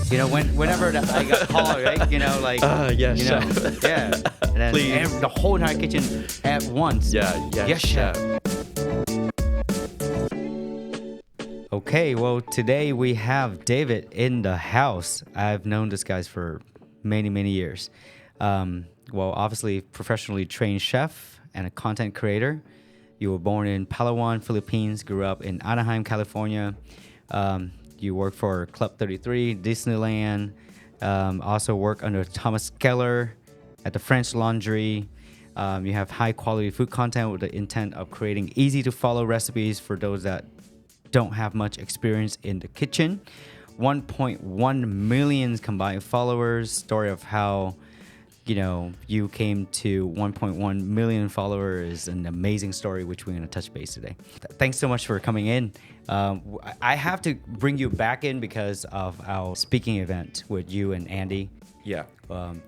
Whenever that I got called, right? Yes, you know, chef. yeah. And then Please. the whole entire kitchen at once. Yes, chef. Okay, well, today we have David in the house. I've known this guy for many, many years. Obviously, professionally trained chef and a content creator. You were born in Palawan, Philippines, grew up in Anaheim, California. You work for Club 33, Disneyland. Also work under Thomas Keller at the French Laundry. You have high-quality food content with the intent of creating easy-to-follow recipes for those that don't have much experience in the kitchen. 1.1 million combined followers. Story of how you came to 1.1 million followers is an amazing story, which we're going to touch base today. Thanks so much for coming in. I have to bring you back in because of our speaking event with you and Andy. Yeah.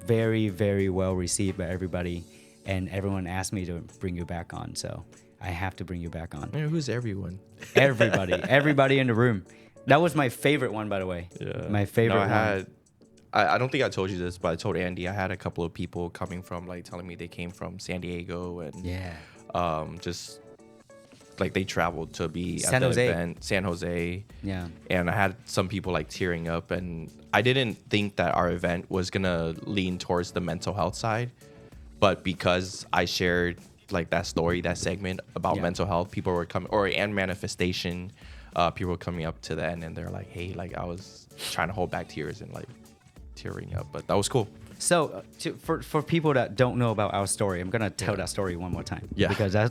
Very, very well received by everybody, and everyone asked me to bring you back on, so I have to bring you back on. Man, who's everyone? Everybody in the room. That was my favorite one, by the way. Yeah. My favorite one. I don't think I told you this, but I told Andy I had a couple of people coming from telling me they came from San Diego and just they traveled to be at the event, San Jose. Yeah. And I had some people tearing up, and I didn't think that our event was gonna lean towards the mental health side, but because I shared that story, that segment about mental health, people were coming, and manifestation, people were coming up to the end and they're like, hey, I was trying to hold back tears and tearing up, but that was cool. So for people that don't know about our story, I'm gonna tell that story one more time. Yeah. Because I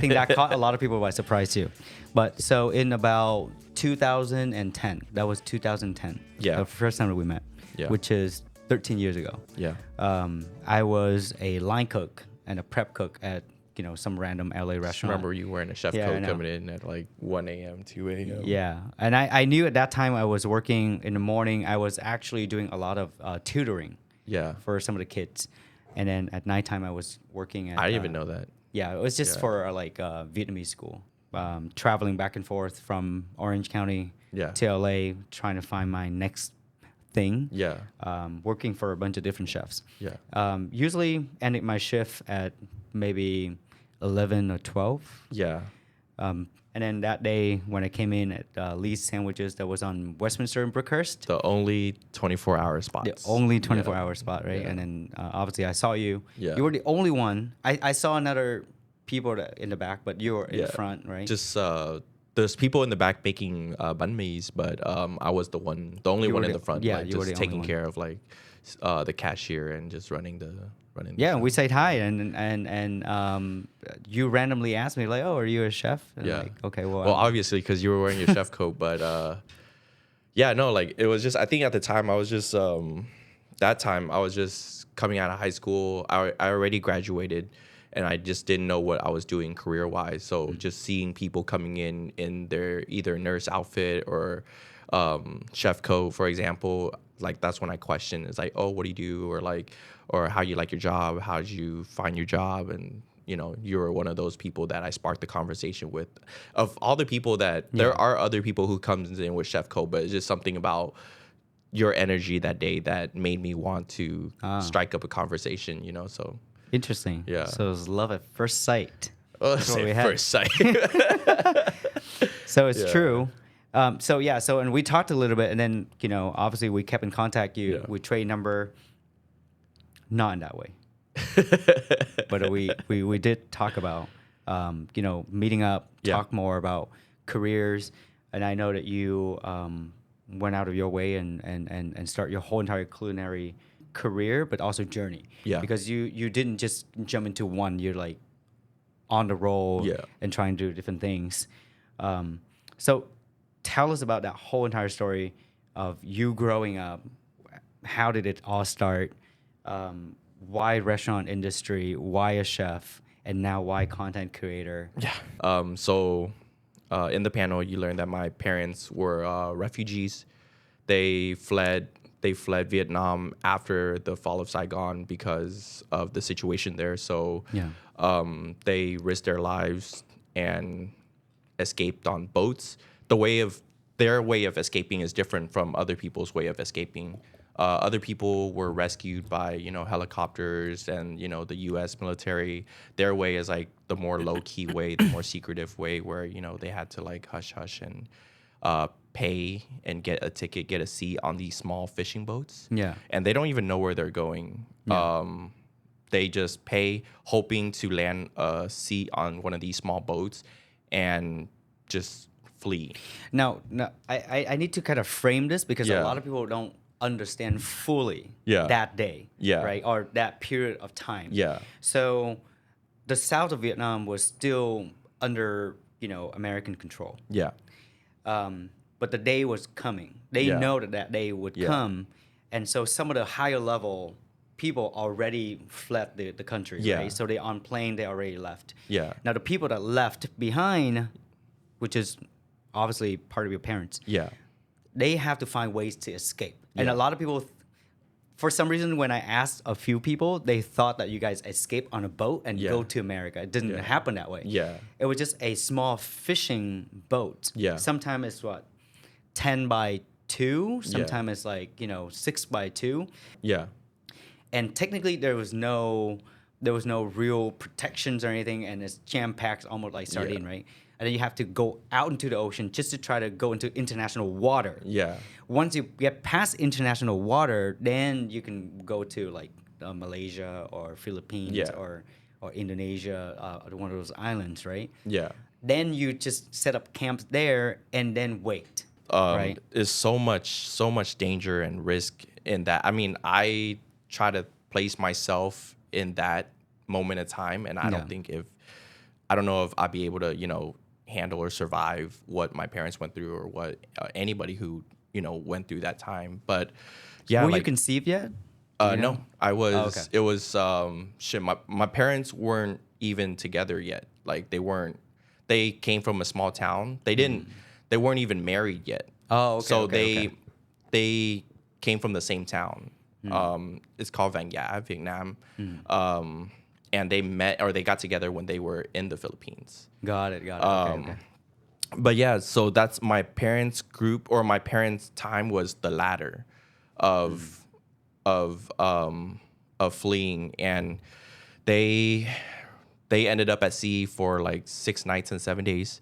think that caught a lot of people by surprise too. But so in about 2010, that was 2010. Yeah. The first time that we met. Yeah. Which is 13 years ago. Yeah. I was a line cook and a prep cook at some random LA restaurant. Remember you wearing a chef coat coming in at 1 a.m., 2 a.m. Yeah, and I knew at that time I was working in the morning. I was actually doing a lot of tutoring. Yeah. For some of the kids, and then at nighttime I was working at. I didn't even know that. Yeah, it was just for Vietnamese school. Traveling back and forth from Orange County to LA, trying to find my next thing. Yeah. Working for a bunch of different chefs. Yeah. Usually ending my shift at maybe 11 or 12. Yeah. And then that day when I came in at Lee's Sandwiches, that was on Westminster and Brookhurst. The only 24-hour spot. The only 24-hour spot, right? Yeah. And then obviously I saw you. Yeah. You were the only one. I saw another people in the back, but you were in the front, right? Just there's people in the back making banh mi's, but I was the only one in the front. Yeah, you were just the taking only care of the cashier and just running the. Yeah, we said hi, and you randomly asked me oh, are you a chef? And yeah. Okay, well, obviously because you were wearing your chef coat, but it was just, I think at the time I was just that time I was just coming out of high school. I already graduated, and I just didn't know what I was doing career wise. So just seeing people coming in their either nurse outfit or chef coat, for example, that's when I question. It's oh, what do you do, or how you like your job? How did you find your job? And you were one of those people that I sparked the conversation with. Of all the people there are other people who comes in with chef coat, but it's just something about your energy that day that made me want to strike up a conversation. So interesting. Yeah. So it was love at first sight. That's what we had. First sight. So it's true. And we talked a little bit, and then obviously we kept in contact. We trade number, not in that way, but we did talk about meeting up, talk more about careers, and I know that you went out of your way and start your whole entire culinary career, but also journey. Yeah. Because you didn't just jump into one. You're on the roll and trying to do different things. So tell us about that whole entire story of you growing up. How did it all start? Why restaurant industry? Why a chef? And now why content creator? Yeah. So in the panel, you learned that my parents were refugees. They fled Vietnam after the fall of Saigon because of the situation there. So they risked their lives and escaped on boats. The way of their way of escaping is different from other people's way of escaping. Other people were rescued by, helicopters and, the U.S. military. Their way is like the more low key way, the more secretive way where, they had to like hush hush and pay and get a ticket, get a seat on these small fishing boats. Yeah. And they don't even know where they're going. Yeah. They just pay hoping to land a seat on one of these small boats and just flee. Now, I need to kind of frame this because a Yeah. lot of people don't understand fully Yeah. that day, Yeah. right, or that period of time. Yeah. So, the south of Vietnam was still under American control, Yeah. but the day was coming. They Yeah. know that day would Yeah. come, and so some of the higher level people already fled the country, Yeah. right? So they on plane, they already left. Yeah. Now the people that left behind, which is obviously part of your parents, Yeah. they have to find ways to escape. And Yeah. a lot of people, for some reason, when I asked a few people, they thought that you guys escape on a boat and Yeah. go to America. It didn't Yeah. happen that way. Yeah. It was just a small fishing boat. Yeah. Sometimes it's 10 by 2. Sometimes it's like 6 by 2. Yeah. And technically there was no real protections or anything, and it's jam packed almost like sardine, Yeah. right? And then you have to go out into the ocean just to try to go into international water. Yeah. Once you get past international water, then you can go to like Malaysia or Philippines Yeah. or Indonesia, one of those islands, right? Yeah. Then you just set up camps there and then wait, right? There's so much danger and risk in that. I mean, I try to place myself in that moment of time, and I don't know if I'd be able to, handle or survive what my parents went through or what anybody who, went through that time. But yeah, Were you conceived yet? No, I was. Oh, okay. It was shit. My parents weren't even together yet. Like they weren't. They came from a small town. They didn't. They weren't even married yet. Oh, okay. So okay. they came from the same town. It's called Van Gia, Vietnam. And they met or they got together when they were in the Philippines. Got it. Okay. But yeah, so that's my parents' group or my parents' time was the latter of fleeing, and they ended up at sea for like 6 nights and 7 days,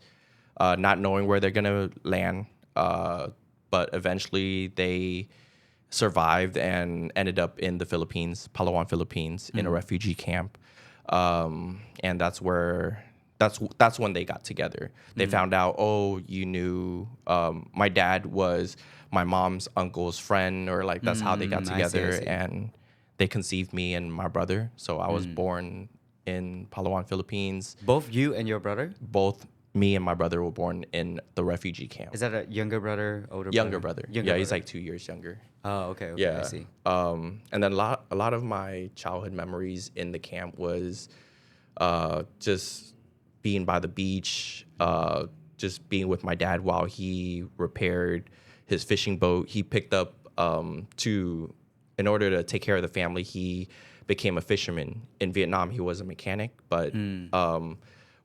not knowing where they're gonna land. But eventually they survived and ended up in the Philippines, Palawan, Philippines, in a refugee camp. And that's when they got together. They found out, you knew, my dad was my mom's uncle's friend, or like that's how they got together. I see. And they conceived me and my brother. So I was born in Palawan, Philippines. Both you and your brother? Both me and my brother were born in the refugee camp. Is that a younger brother, older Younger brother. Younger He's brother. like 2 years younger. Oh, okay. Yeah. I see. And then a lot of my childhood memories in the camp was just being by the beach, just being with my dad while he repaired his fishing boat. He picked up in order to take care of the family, he became a fisherman. In Vietnam, he was a mechanic, but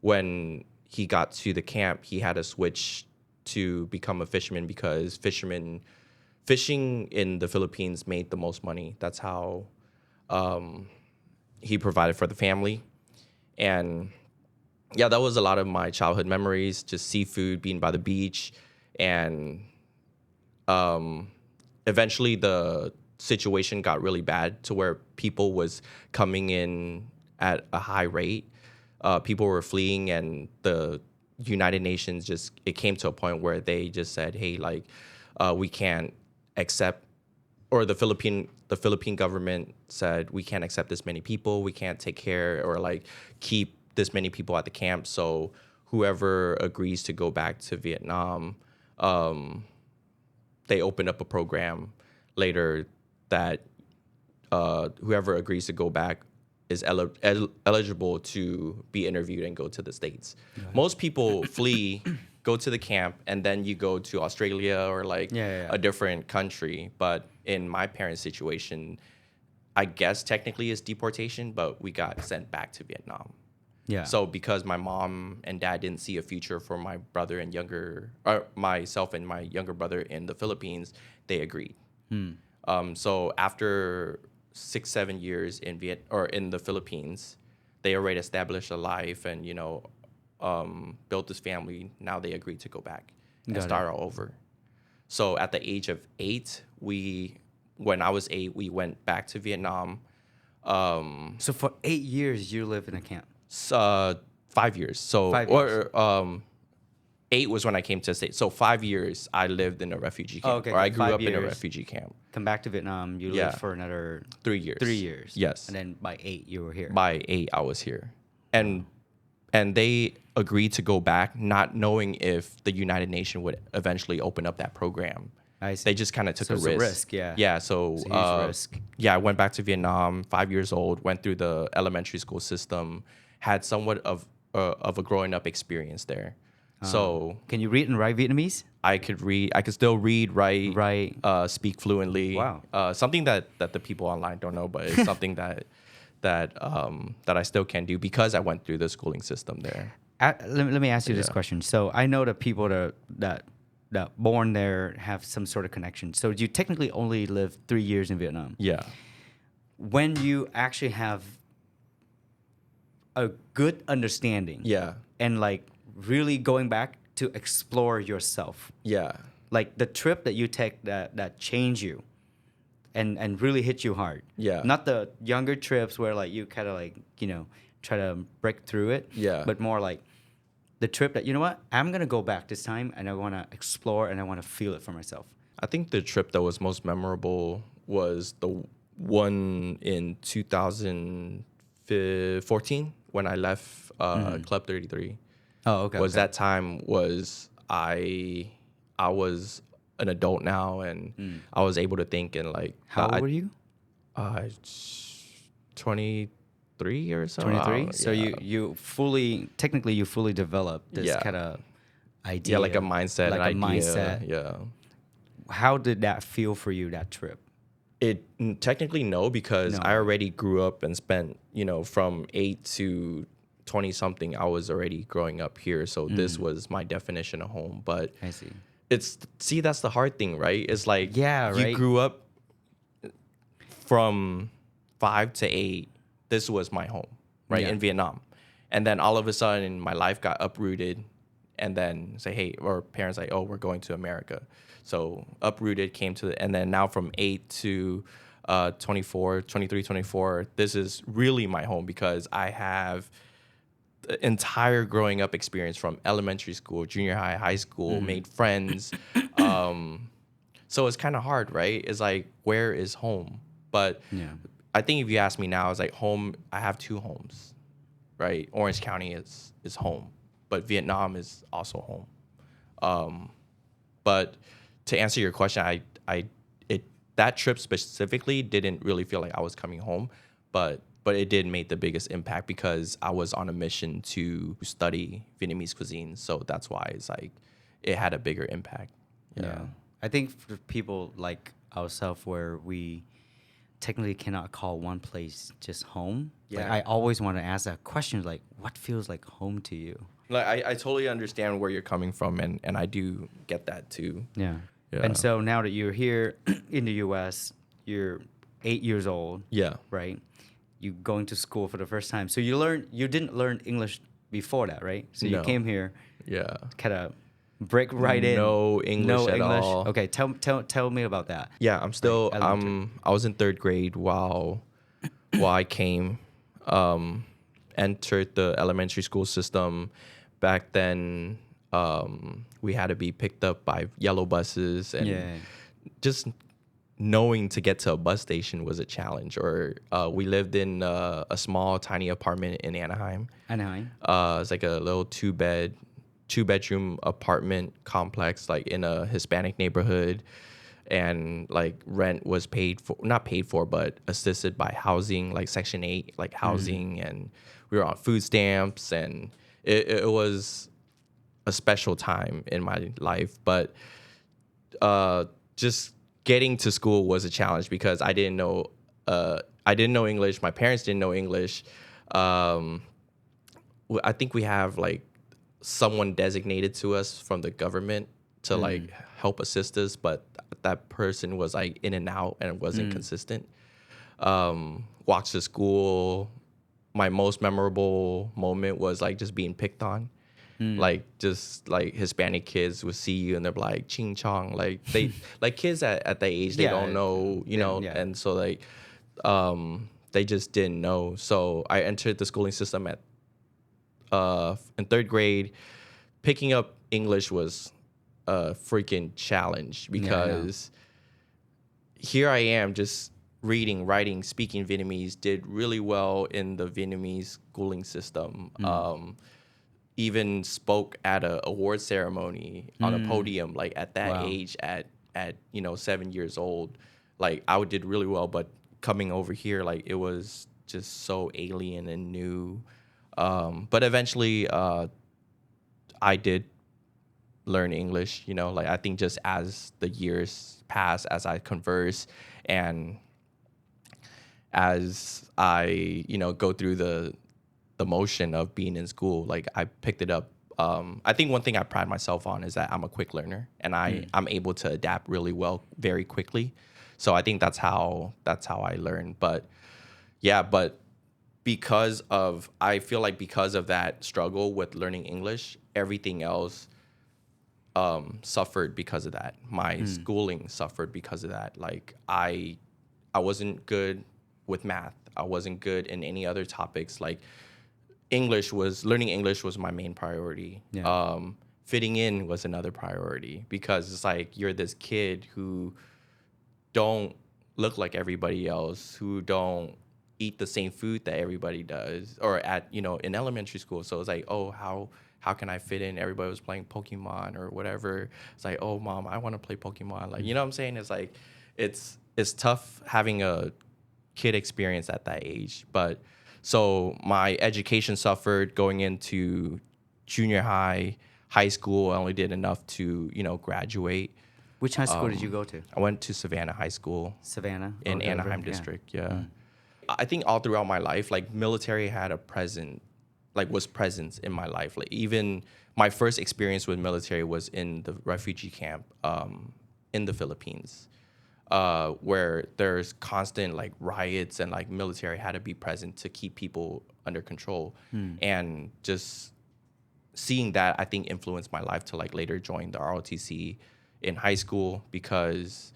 when he got to the camp, he had to switch to become a fisherman because fishing in the Philippines made the most money. That's how he provided for the family. And yeah, that was a lot of my childhood memories, just seafood, being by the beach. And eventually the situation got really bad to where people was coming in at a high rate. People were fleeing, and the United Nations it came to a point where they just said, hey, like, we can't accept, or the Philippine government said, we can't accept this many people. We can't take care or like keep this many people at the camp. So whoever agrees to go back to Vietnam, they opened up a program later that whoever agrees to go back is eligible to be interviewed and go to the States. Right. Most people flee, go to the camp, and then you go to Australia or like a different country. But in my parents' situation, I guess technically it's deportation, but we got sent back to Vietnam. Yeah. So because my mom and dad didn't see a future for my brother and myself and my younger brother in the Philippines, they agreed. So after 6-7 years in the Philippines, they already established a life and built this family. Now they agreed to go back and Got start all over. So at the age of 8, when I was 8, we went back to Vietnam. So for 8 years, you lived in a camp. 5 years. So 5 years. 8 was when I came to the States. So 5 years I lived in a refugee camp. Okay, Or I so grew 5 up in a years. refugee camp. Come back to Vietnam. You Yeah. lived for another 3 years. 3 years. Yes. And then by 8, you were here. By 8 I was here. And they agreed to go back not knowing if the United Nations would eventually open up that program. I see. They just kind of took So a it's risk. a risk, yeah. Yeah, so It's a huge risk. yeah, I went back to Vietnam, 5 years old, went through the elementary school system, had somewhat of a growing up experience there. So Can you read and write Vietnamese? I could still read, write, Right. speak fluently. Wow. Something that the people online don't know, but it's something that I still can do because I went through the schooling system there. Let me ask you this Yeah. question. So I know that people that born there have some sort of connection. So you technically only lived 3 years in Vietnam. Yeah. When you actually have a good understanding, Yeah. and like really going back to explore yourself, Yeah. like the trip that you take that changed you, and really hit you hard. Yeah. Not the younger trips where like you kind of like try to break through it. Yeah. But more like the trip that, you know what, I'm gonna go back this time and I want to explore and I want to feel it for myself. I think the trip that was most memorable was the one in 2014 when I left Club 33. Oh, okay. That time was I was an adult now and I was able to think and like How old were you? 23 or so. 23. So yeah. you fully developed this Yeah. kind of idea. Yeah, like a mindset, like an a idea. mindset. Yeah. How did that feel for you, that trip? Technically no, because No. I already grew up and spent, from 8 to 20 something, I was already growing up here. So this was my definition of home. But I see. that's the hard thing, right? It's like Yeah, you right. grew up from 5 to 8. This was my home, right? Yeah. In Vietnam. And then all of a sudden my life got uprooted and then parents like, oh, we're going to America. So uprooted, and then now from 8 to 23, 24, this is really my home because I have the entire growing up experience from elementary school, junior high, high school, made friends. So it's kind of hard, right? It's like, where is home? But Yeah. I think if you ask me now, it's like home, I have 2 homes, right? Orange County is home, but Vietnam is also home. But to answer your question, that trip specifically didn't really feel like I was coming home, but it did make the biggest impact because I was on a mission to study Vietnamese cuisine. So that's why it's like it had a bigger impact. Yeah. I think for people like ourselves where we technically cannot call one place just home. Like, Yeah. I always want to ask that question, like, what feels like home to you? Like I totally understand where you're coming from, and I do get that too. Yeah. Yeah. And so now that you're here in the US, you're 8 years old, Yeah. right? You going to school for the first time. So you didn't learn English before that, right? So you No. came here, Yeah. kind of break right in. No English at all. Okay, tell me about that. Yeah, I'm still Like elementary. I was in 3rd grade while I came, entered the elementary school system. Back then, we had to be picked up by yellow buses, and Yeah. just knowing to get to a bus station was a challenge. Or we lived in a small, tiny apartment in Anaheim. Anaheim. It's like a little 2-bedroom apartment complex, like in a Hispanic neighborhood, and like rent was not paid for, but assisted by housing, like Section 8, like housing, and we were on food stamps, and it was a special time in my life. But just getting to school was a challenge because I didn't know English. My parents didn't know English. I think we have like someone designated to us from the government to like help assist us, but that person was like in and out and wasn't consistent. Walks to school. My most memorable moment was like just being picked on. Like just like Hispanic kids would see you and they're like ching chong, like they like kids at that age they Yeah, don't know, you know, yeah. and so like they just didn't know. So I entered the schooling system at in third grade. Picking up English was a freaking challenge Yeah, I know. because here I am just reading, writing, speaking Vietnamese, did really well in the Vietnamese schooling system. Even spoke at a award ceremony on a podium, like at that Wow. age, at 7 years old. Like I did really well, but coming over here, like it was just so alien and new. But eventually, I did learn English, like I think just as the years pass, as I converse and as I, go through the motion of being in school, like I picked it up. I think one thing I pride myself on is that I'm a quick learner and I'm able to adapt really well very quickly. So I think that's how I learn. But yeah, but I feel like because of that struggle with learning English, everything else suffered because of that. My schooling suffered because of that. Like I wasn't good with math. I wasn't good in any other topics. Like learning English was my main priority. Yeah. Fitting in was another priority because it's like you're this kid who don't look like everybody else, who don't eat the same food that everybody does, or in elementary school. So it's like, oh, how can I fit in? Everybody was playing Pokemon or whatever. It's like, oh, mom, I want to play Pokemon. Like, you know what I'm saying? It's like, it's tough having a kid experience at that age. But so my education suffered going into junior high school. I only did enough to, graduate. Which high school did you go to? I went to Savannah High School Savannah? in Okay, Anaheim yeah. district. Yeah. I think all throughout my life, like military had was present in my life. Like even my first experience with military was in the refugee camp in the Philippines, where there's constant like riots and like military had to be present to keep people under control. And just seeing that, I think influenced my life to like later join the ROTC in high school, because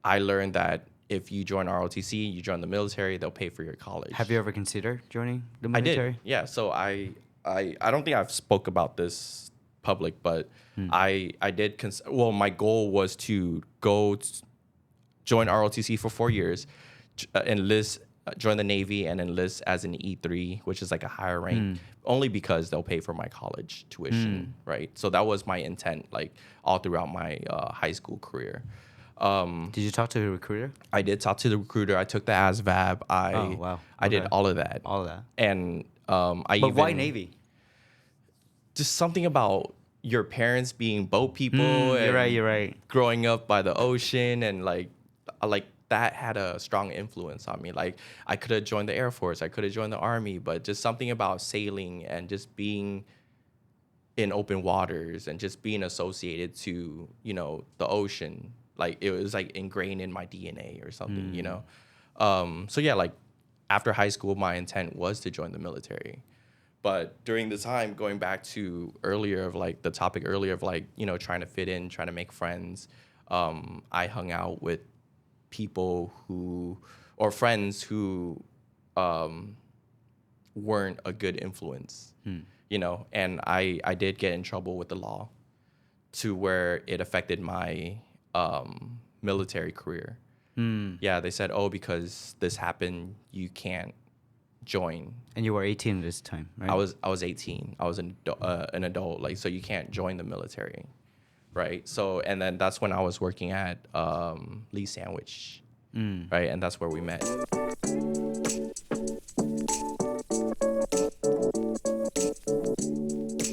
I learned that if you join ROTC, you join the military, they'll pay for your college. Have you ever considered joining the I military? did. Yeah. So I don't think I've spoke about this public, but I did. My goal was to join ROTC for 4 years, enlist, join the Navy, and enlist as an E3, which is like a higher rank, only because they'll pay for my college tuition, right? So that was my intent, like all throughout my high school career. Did you talk to the recruiter? I did talk to the recruiter. I took the ASVAB. Oh, wow. I did Okay. all of that. All of that. And But why Navy? Just something about your parents being boat people. And You're right. growing up by the ocean, and like that had a strong influence on me. Like I could have joined the Air Force, I could have joined the Army, but just something about sailing and just being in open waters and just being associated to, the ocean. Like it was like ingrained in my DNA or something, So yeah, like after high school, my intent was to join the military. But during the time, going back to earlier of like the topic earlier of like, trying to fit in, trying to make friends, I hung out with people friends who weren't a good influence, and I did get in trouble with the law to where it affected my military career. Yeah, they said, oh, because this happened, you can't join. And you were 18 at this time, right? I was 18. I was an adult, like, so you can't join the military, right? So, and then that's when I was working at Lee Sandwich, right? And that's where we met.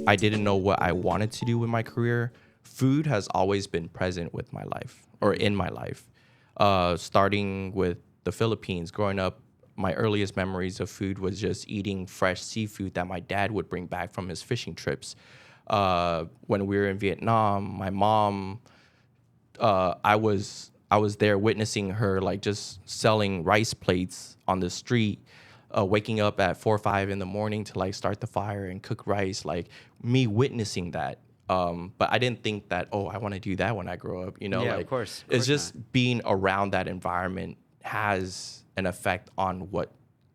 I didn't know what I wanted to do with my career. Food has always been present with my life, or in my life. Starting with the Philippines, growing up my earliest memories of food was just eating fresh seafood that my dad would bring back from his fishing trips. When we were in Vietnam, my mom, I was there witnessing her like just selling rice plates on the street, waking up at 4 or 5 in the morning to like start the fire and cook rice. Like me witnessing that. But I didn't think that, oh, I want to do that when I grow up. Yeah, Like of course it's just not. being around that environment has an effect on what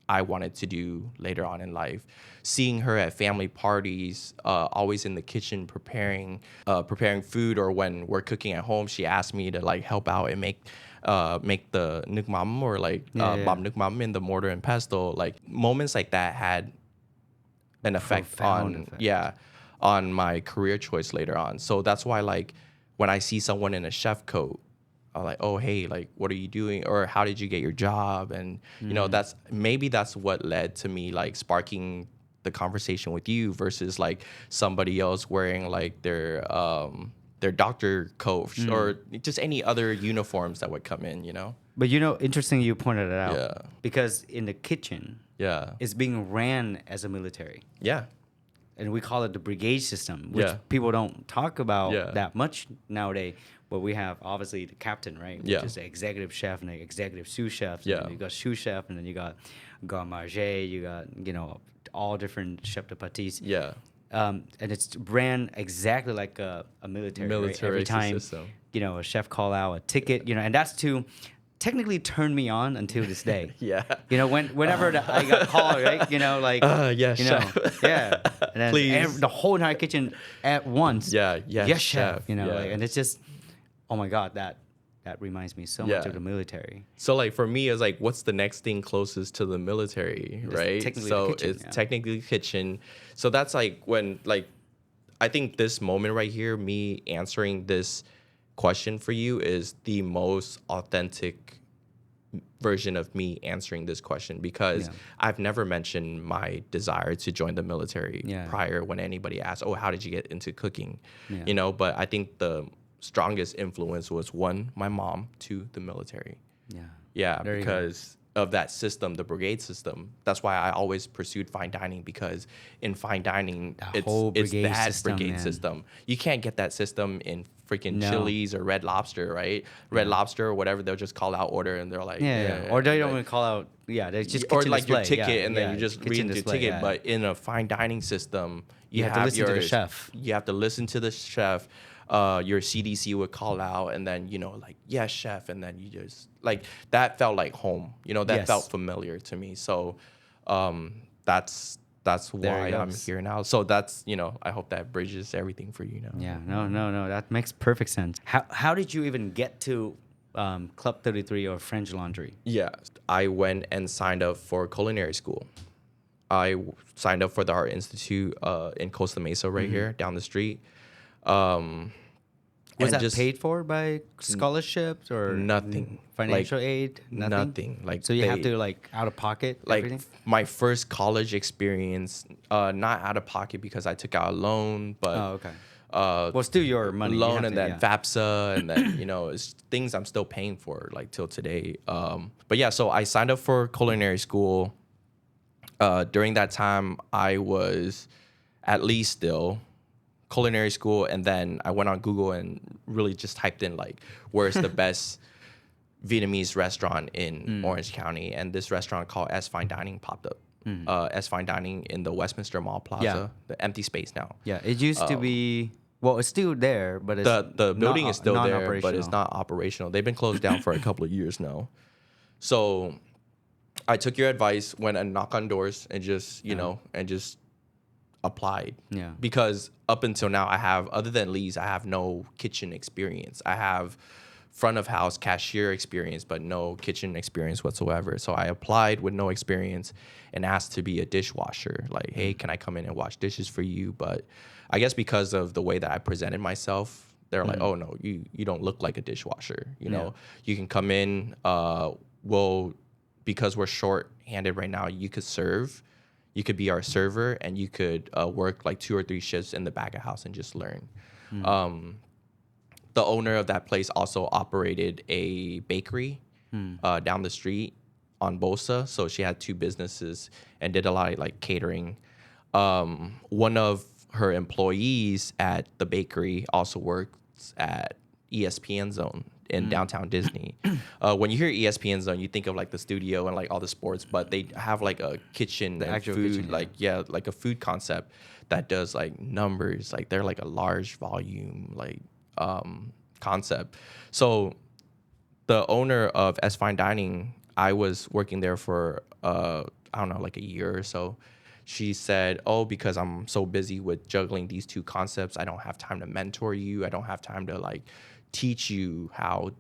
I wanted to do later on in life. Seeing her at family parties, always in the kitchen preparing food, or when we're cooking at home, she asked me to like help out and make the nước mắm, or like băm nước mắm in the mortar and pestle. Like moments like that had an effect Profound on effect. on my career choice later on. So that's why like when I see someone in a chef coat, I'm like, oh hey, like what are you doing, or how did you get your job? And that's what led to me like sparking the conversation with you versus like somebody else wearing like their doctor coat or just any other uniforms that would come in. But interesting you pointed it out. Yeah. Because in the kitchen, Yeah. it's being ran as a military. Yeah. And we call it the brigade system, which Yeah. people don't talk about Yeah. that much nowadays. But we have obviously the captain, right? Which Yeah. is the executive chef and the executive sous chef. Yeah. And you got sous chef, and then you got garde manger, you got, all different chef de pâtisserie. Yeah. And it's ran exactly like a military. Right? Military Every time, system. a chef call out a ticket, and that's to technically turn me on until this day. Yeah. Whenever I got called, right? Yeah, chef. Yeah. And then Please. the whole entire kitchen at once. Yeah, yes, chef. chef. Yeah. And it's just, oh my God, that reminds me so much Yeah. of the military. So like for me, it's like, what's the next thing closest to the military, right? technically So the kitchen, it's yeah. technically kitchen. So that's like when like, I think this moment right here, me answering this question for you is the most authentic version of me answering this question, because Yeah. I've never mentioned my desire to join the military Yeah. prior when anybody asked, oh, how did you get into cooking? Yeah. But I think the strongest influence was one, my mom, two, the military. Yeah. Yeah, There you go. because of that system, the brigade system. That's why I always pursued fine dining, because in fine dining, That whole it's brigade that system, brigade man. system. You can't get that system in freaking No. Chili's or Red Lobster, right? Red Lobster or whatever, they'll just call out order and they're like, Yeah. Or they don't even call out. Yeah. They just or kitchen like your display. ticket, Yeah, and then yeah, you just kitchen read your display, ticket. yeah. But in a fine dining system, You have to listen to the chef. You have to listen to the chef. Your CDC would call out, and then like, yes, chef, and then you just like that felt like home. That Yes. felt familiar to me. So that's There why it I'm goes. here now. So that's I hope that bridges everything for you now. Yeah, no, that makes perfect sense. How did you even get to Club 33 or French Laundry? Yeah, I went and signed up for culinary school. I signed up for the Art Institute in Costa Mesa right here down the street. Was and that paid for by scholarships or nothing. financial Like, aid? nothing. Like, so you have they- to like out of pocket Like everything. my first college experience, not out of pocket because I took out a loan, but Oh, okay. Well, still your money. You loan have and to- then yeah. FAFSA and then it's things I'm still paying for like till today. But yeah, so I signed up for culinary school. During that time, I was at least still culinary school, and then I went on Google and really just typed in like, where's the best Vietnamese restaurant in Orange County, and this restaurant called S Fine Dining popped up. S Fine Dining in the Westminster Mall Plaza, Yeah. the empty space now. Yeah, it used to be. Well, it's still there, but it's The building is still there, but it's non-operational. not operational. They've been closed down for a couple of years now. So I took your advice, went and knocked on doors, and just and just applied. Yeah. Because up until now, other than Lee's, I have no kitchen experience. I have front of house cashier experience, but no kitchen experience whatsoever. So I applied with no experience and asked to be a dishwasher. Like, hey, can I come in and wash dishes for you? But I guess because of the way that I presented myself, they're like, oh no, you don't look like a dishwasher. You can come in. Because we're short-handed right now, you could serve. You could be our server, and you could work like 2 or 3 shifts in the back of house and just learn. The owner of that place also operated a bakery down the street. on Bosa, so she had two businesses and did a lot of like catering. One of her employees at the bakery also works at ESPN Zone in downtown Disney. When you hear ESPN Zone, you think of like the studio and like all the sports, but they have like a kitchen and actual food, kitchen, like like a food concept that does like numbers, like they're like a large volume like concept. So the owner of S Fine Dining, I was working there for I don't know, like a year or so. She said, "Oh, because I'm so busy with juggling these two concepts, I don't have time to mentor you. I don't have time to like teach you how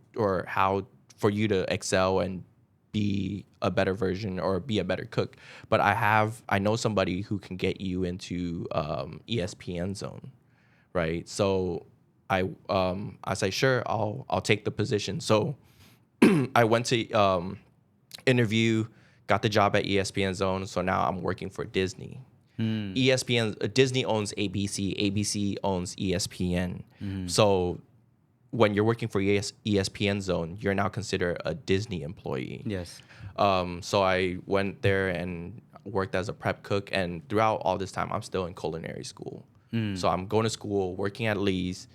for you to excel and be a better version or be a better cook. But I know somebody who can get you into ESPN Zone, right? So I say sure, I'll take the position. So I went to interview, got the job at ESPN Zone. So now I'm working for Disney. ESPN Disney owns ABC. ABC owns ESPN. So when you're working for ESPN Zone, you're now considered a Disney employee. Yes. So I went there and worked as a prep cook, and throughout all this time, I'm still in culinary school. So I'm going to school, working at Lee's.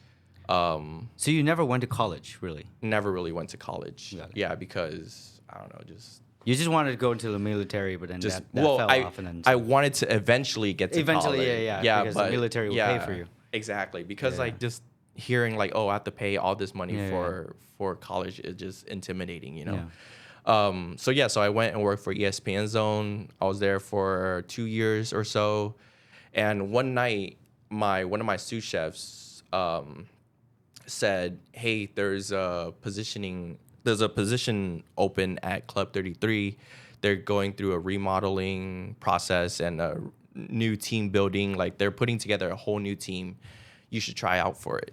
So you never went to college, really? Never really went to college. Got it. Yeah, because I don't know, just You just wanted to go into the military, but then just that well, fell off, and then I wanted to eventually get to Eventually, college. yeah, because the military will pay for you. Exactly, because Yeah. like just hearing like, oh, I have to pay all this money Yeah, for college is just intimidating, you know. Yeah. So I went and worked for ESPN Zone. I was there for 2 years or so, and one night one of my sous chefs said, "Hey, there's a position open at Club 33. They're going through a remodeling process and a new team building. Like they're putting together a whole new team. You should try out for it."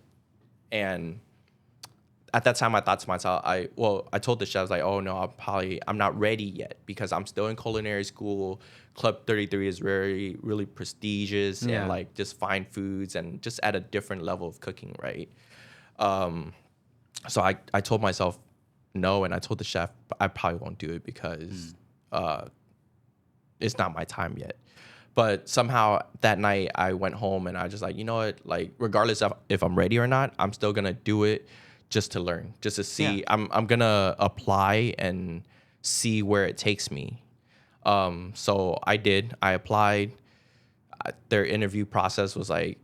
And at that time, I thought to myself, I told the chefs like, "Oh no, I'm not ready yet because I'm still in culinary school. Club 33 is really prestigious Yeah. and like just fine foods and just at a different level of cooking, right?" So I told myself no, and I told the chef I probably won't do it because it's not my time yet. But somehow that night I went home and I just like, you know what, like regardless of if I'm ready or not, I'm still gonna do it just to learn, just to see. Yeah. I'm gonna apply and see where it takes me. So I did. I applied. Their interview process was like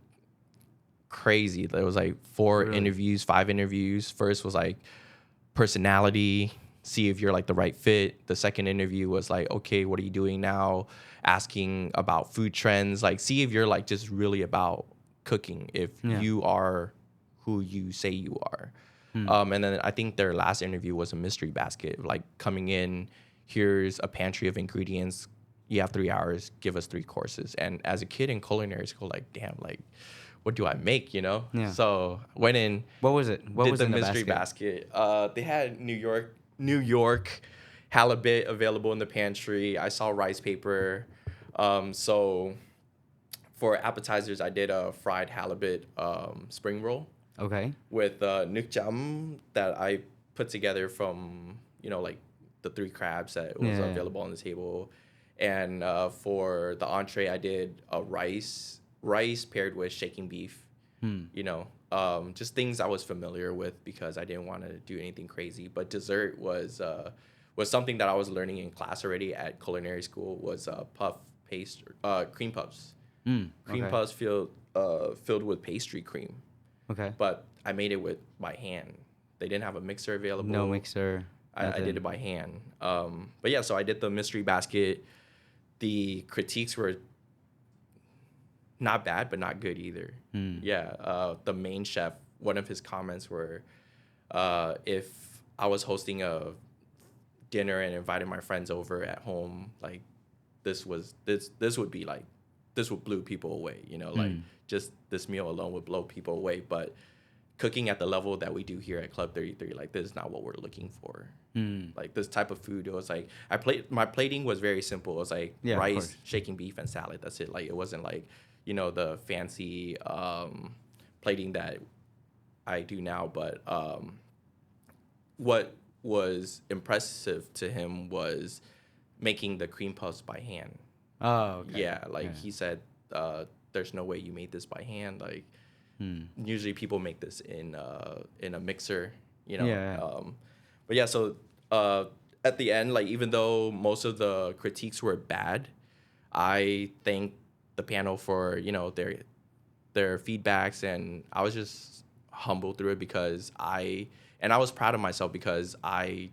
crazy. There was like 4 Really? interviews, 5 interviews. First was like personality, see if you're like the right fit. The second interview was like, okay, what are you doing now? Asking about food trends, like see if you're like just really about cooking, if you are who you say you are. And then I think their last interview was a mystery basket, like coming in, here's a pantry of ingredients. You have 3 hours, give us 3 courses. And as a kid in culinary school, like, damn, like, what do I make, you know? Yeah. So went in. What was it? What Did was the in the mystery basket? They had New York halibut available in the pantry. I saw rice paper. So for appetizers, I did a fried halibut spring roll Okay. with nước chấm that I put together from, you know, like the 3 crabs that was available on the table. And for the entree, I did a rice paired with shaking beef. You know, just things I was familiar with because I didn't want to do anything crazy. But dessert was something that I was learning in class already at culinary school, was puff paste, cream puffs. Cream puffs filled with pastry cream. Okay. But I made it with by hand. They didn't have a mixer available. No mixer. I did it by hand. But yeah, so I did the mystery basket. The critiques were not bad, but not good either. Yeah, the main chef, one of his comments were, if I was hosting a dinner and invited my friends over at home, like this would be like, this would blow people away, you know, like just this meal alone would blow people away. But cooking at the level that we do here at Club 33, like this is not what we're looking for. Like this type of food, it was like my plating was very simple. It was like rice, shaking beef, and salad. That's it. Like it wasn't like, you know, the fancy plating that I do now. But what was impressive to him was making the cream puffs by hand. Oh, okay. Yeah, like he said, there's no way you made this by hand. Like usually people make this in a mixer, you know. Yeah. But yeah, so at the end, like even though most of the critiques were bad, I thank the panel for their feedbacks, and I was just humbled through it because I was proud of myself because I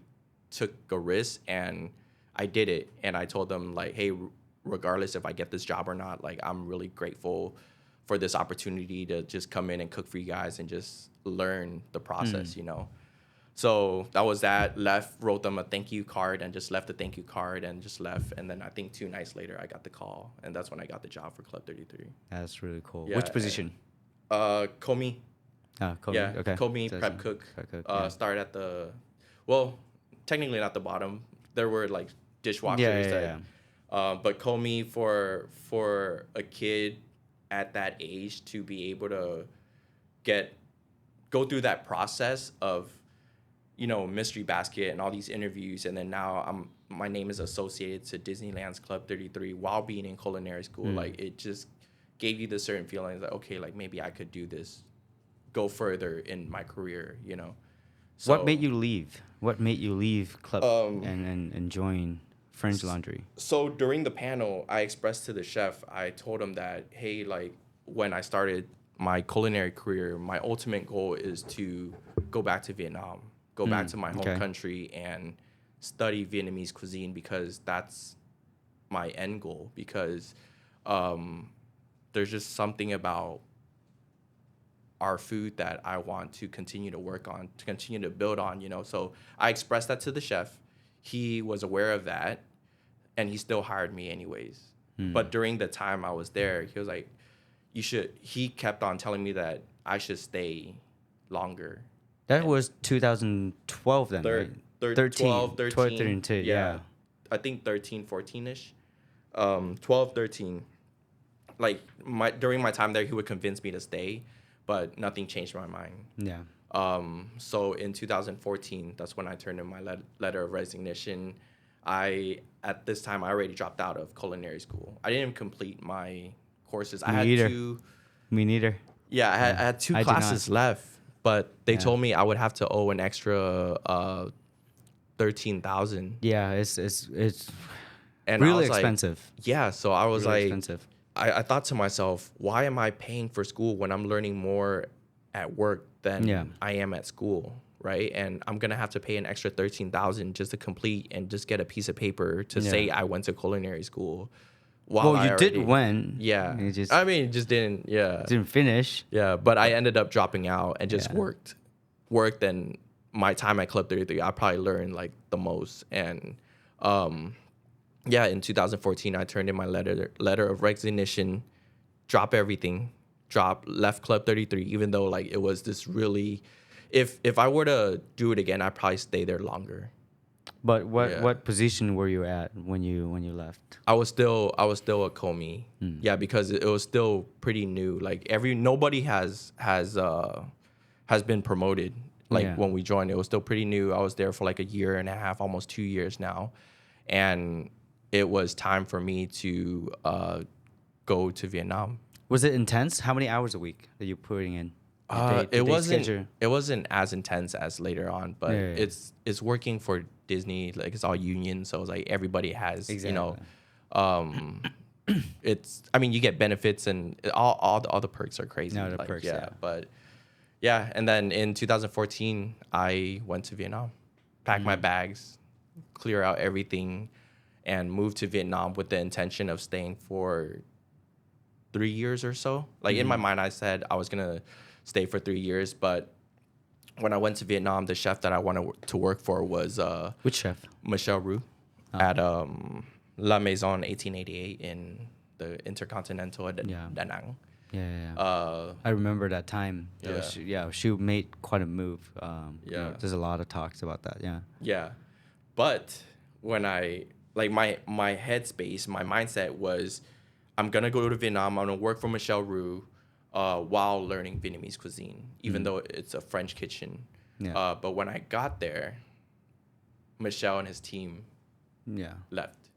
took a risk and I did it, and I told them like, hey, regardless if I get this job or not, like I'm really grateful for this opportunity to just come in and cook for you guys and just learn the process, you know. So that was that. Left, wrote them a thank you card, and just left a thank you card and just left. And then I think 2 nights later, I got the call, and that's when I got the job for Club 33. That's really cool. Yeah, Which position? Komi. Komi. Yeah, Okay. Komi, So prep cook. prep cook, yeah. Started at well, technically not the bottom. There were like dishwashers. Yeah. But Komi for a kid at that age to be able to go through that process of mystery basket and all these interviews, and then now my name is associated to Disneyland's Club 33 while being in culinary school. Like it just gave you the certain feelings like, okay, like maybe I could do this, go further in my career, So, what made you leave? What made you leave club and join French Laundry? So during the panel, I expressed to the chef, I told him that, hey, like when I started my culinary career, my ultimate goal is to go back to Vietnam, go back to my home country and study Vietnamese cuisine, because that's my end goal. Because there's just something about our food that I want to continue to work on, to continue to build on, So I expressed that to the chef. He was aware of that, and he still hired me anyways. But during the time I was there, he was like, he kept on telling me that I should stay longer. That was 2012 then, right? 12, 13. 13, yeah. I think 13, 14-ish. 12, 13. Like during my time there, he would convince me to stay, but nothing changed my mind. Yeah. So in 2014, that's when I turned in my letter of resignation. At this time, I already dropped out of culinary school. I didn't complete my courses. Me neither. Yeah, I had 2 classes left, but they told me I would have to owe an extra 13,000. Yeah, it's and really expensive. Yeah, so I was really like, expensive. I thought to myself, why am I paying for school when I'm learning more at work than I am at school, right? And I'm gonna have to pay an extra 13,000 just to complete and just get a piece of paper to say I went to culinary school. Well, you did win. Yeah, you just didn't. Yeah, didn't finish. Yeah, but I ended up dropping out and just worked. And my time at Club 33, I probably learned like the most. And in 2014, I turned in my letter of resignation, left Club 33, even though like it was this really, if I were to do it again, I'd probably stay there longer. But what position were you at when you left? I was still a Comey. Yeah, because it was still pretty new. Like nobody has been promoted. Like when we joined, it was still pretty new. I was there for like a year and a half, almost 2 years now, and it was time for me to go to Vietnam. Was it intense? How many hours a week are you putting in? It wasn't as intense as later on, but it's working for Disney. Like it's all union, so it's like everybody has you get benefits and all the perks are crazy. No, the perks, But and then in 2014 I went to Vietnam, packed my bags, clear out everything, and moved to Vietnam with the intention of staying for 3 years or so. Like in my mind, I said I was gonna stay for 3 years, but when I went to Vietnam, the chef that I wanted to work for was which chef? Michelle Roux at La Maison 1888 in the Intercontinental at Da Nang. Yeah. I remember that time. She made quite a move. There's a lot of talks about that. Yeah, but when I my headspace, my mindset was, I'm gonna go to Vietnam. I'm gonna work for Michelle Roux while learning Vietnamese cuisine, even though it's a French kitchen. But when I got there, Michelle and his team left.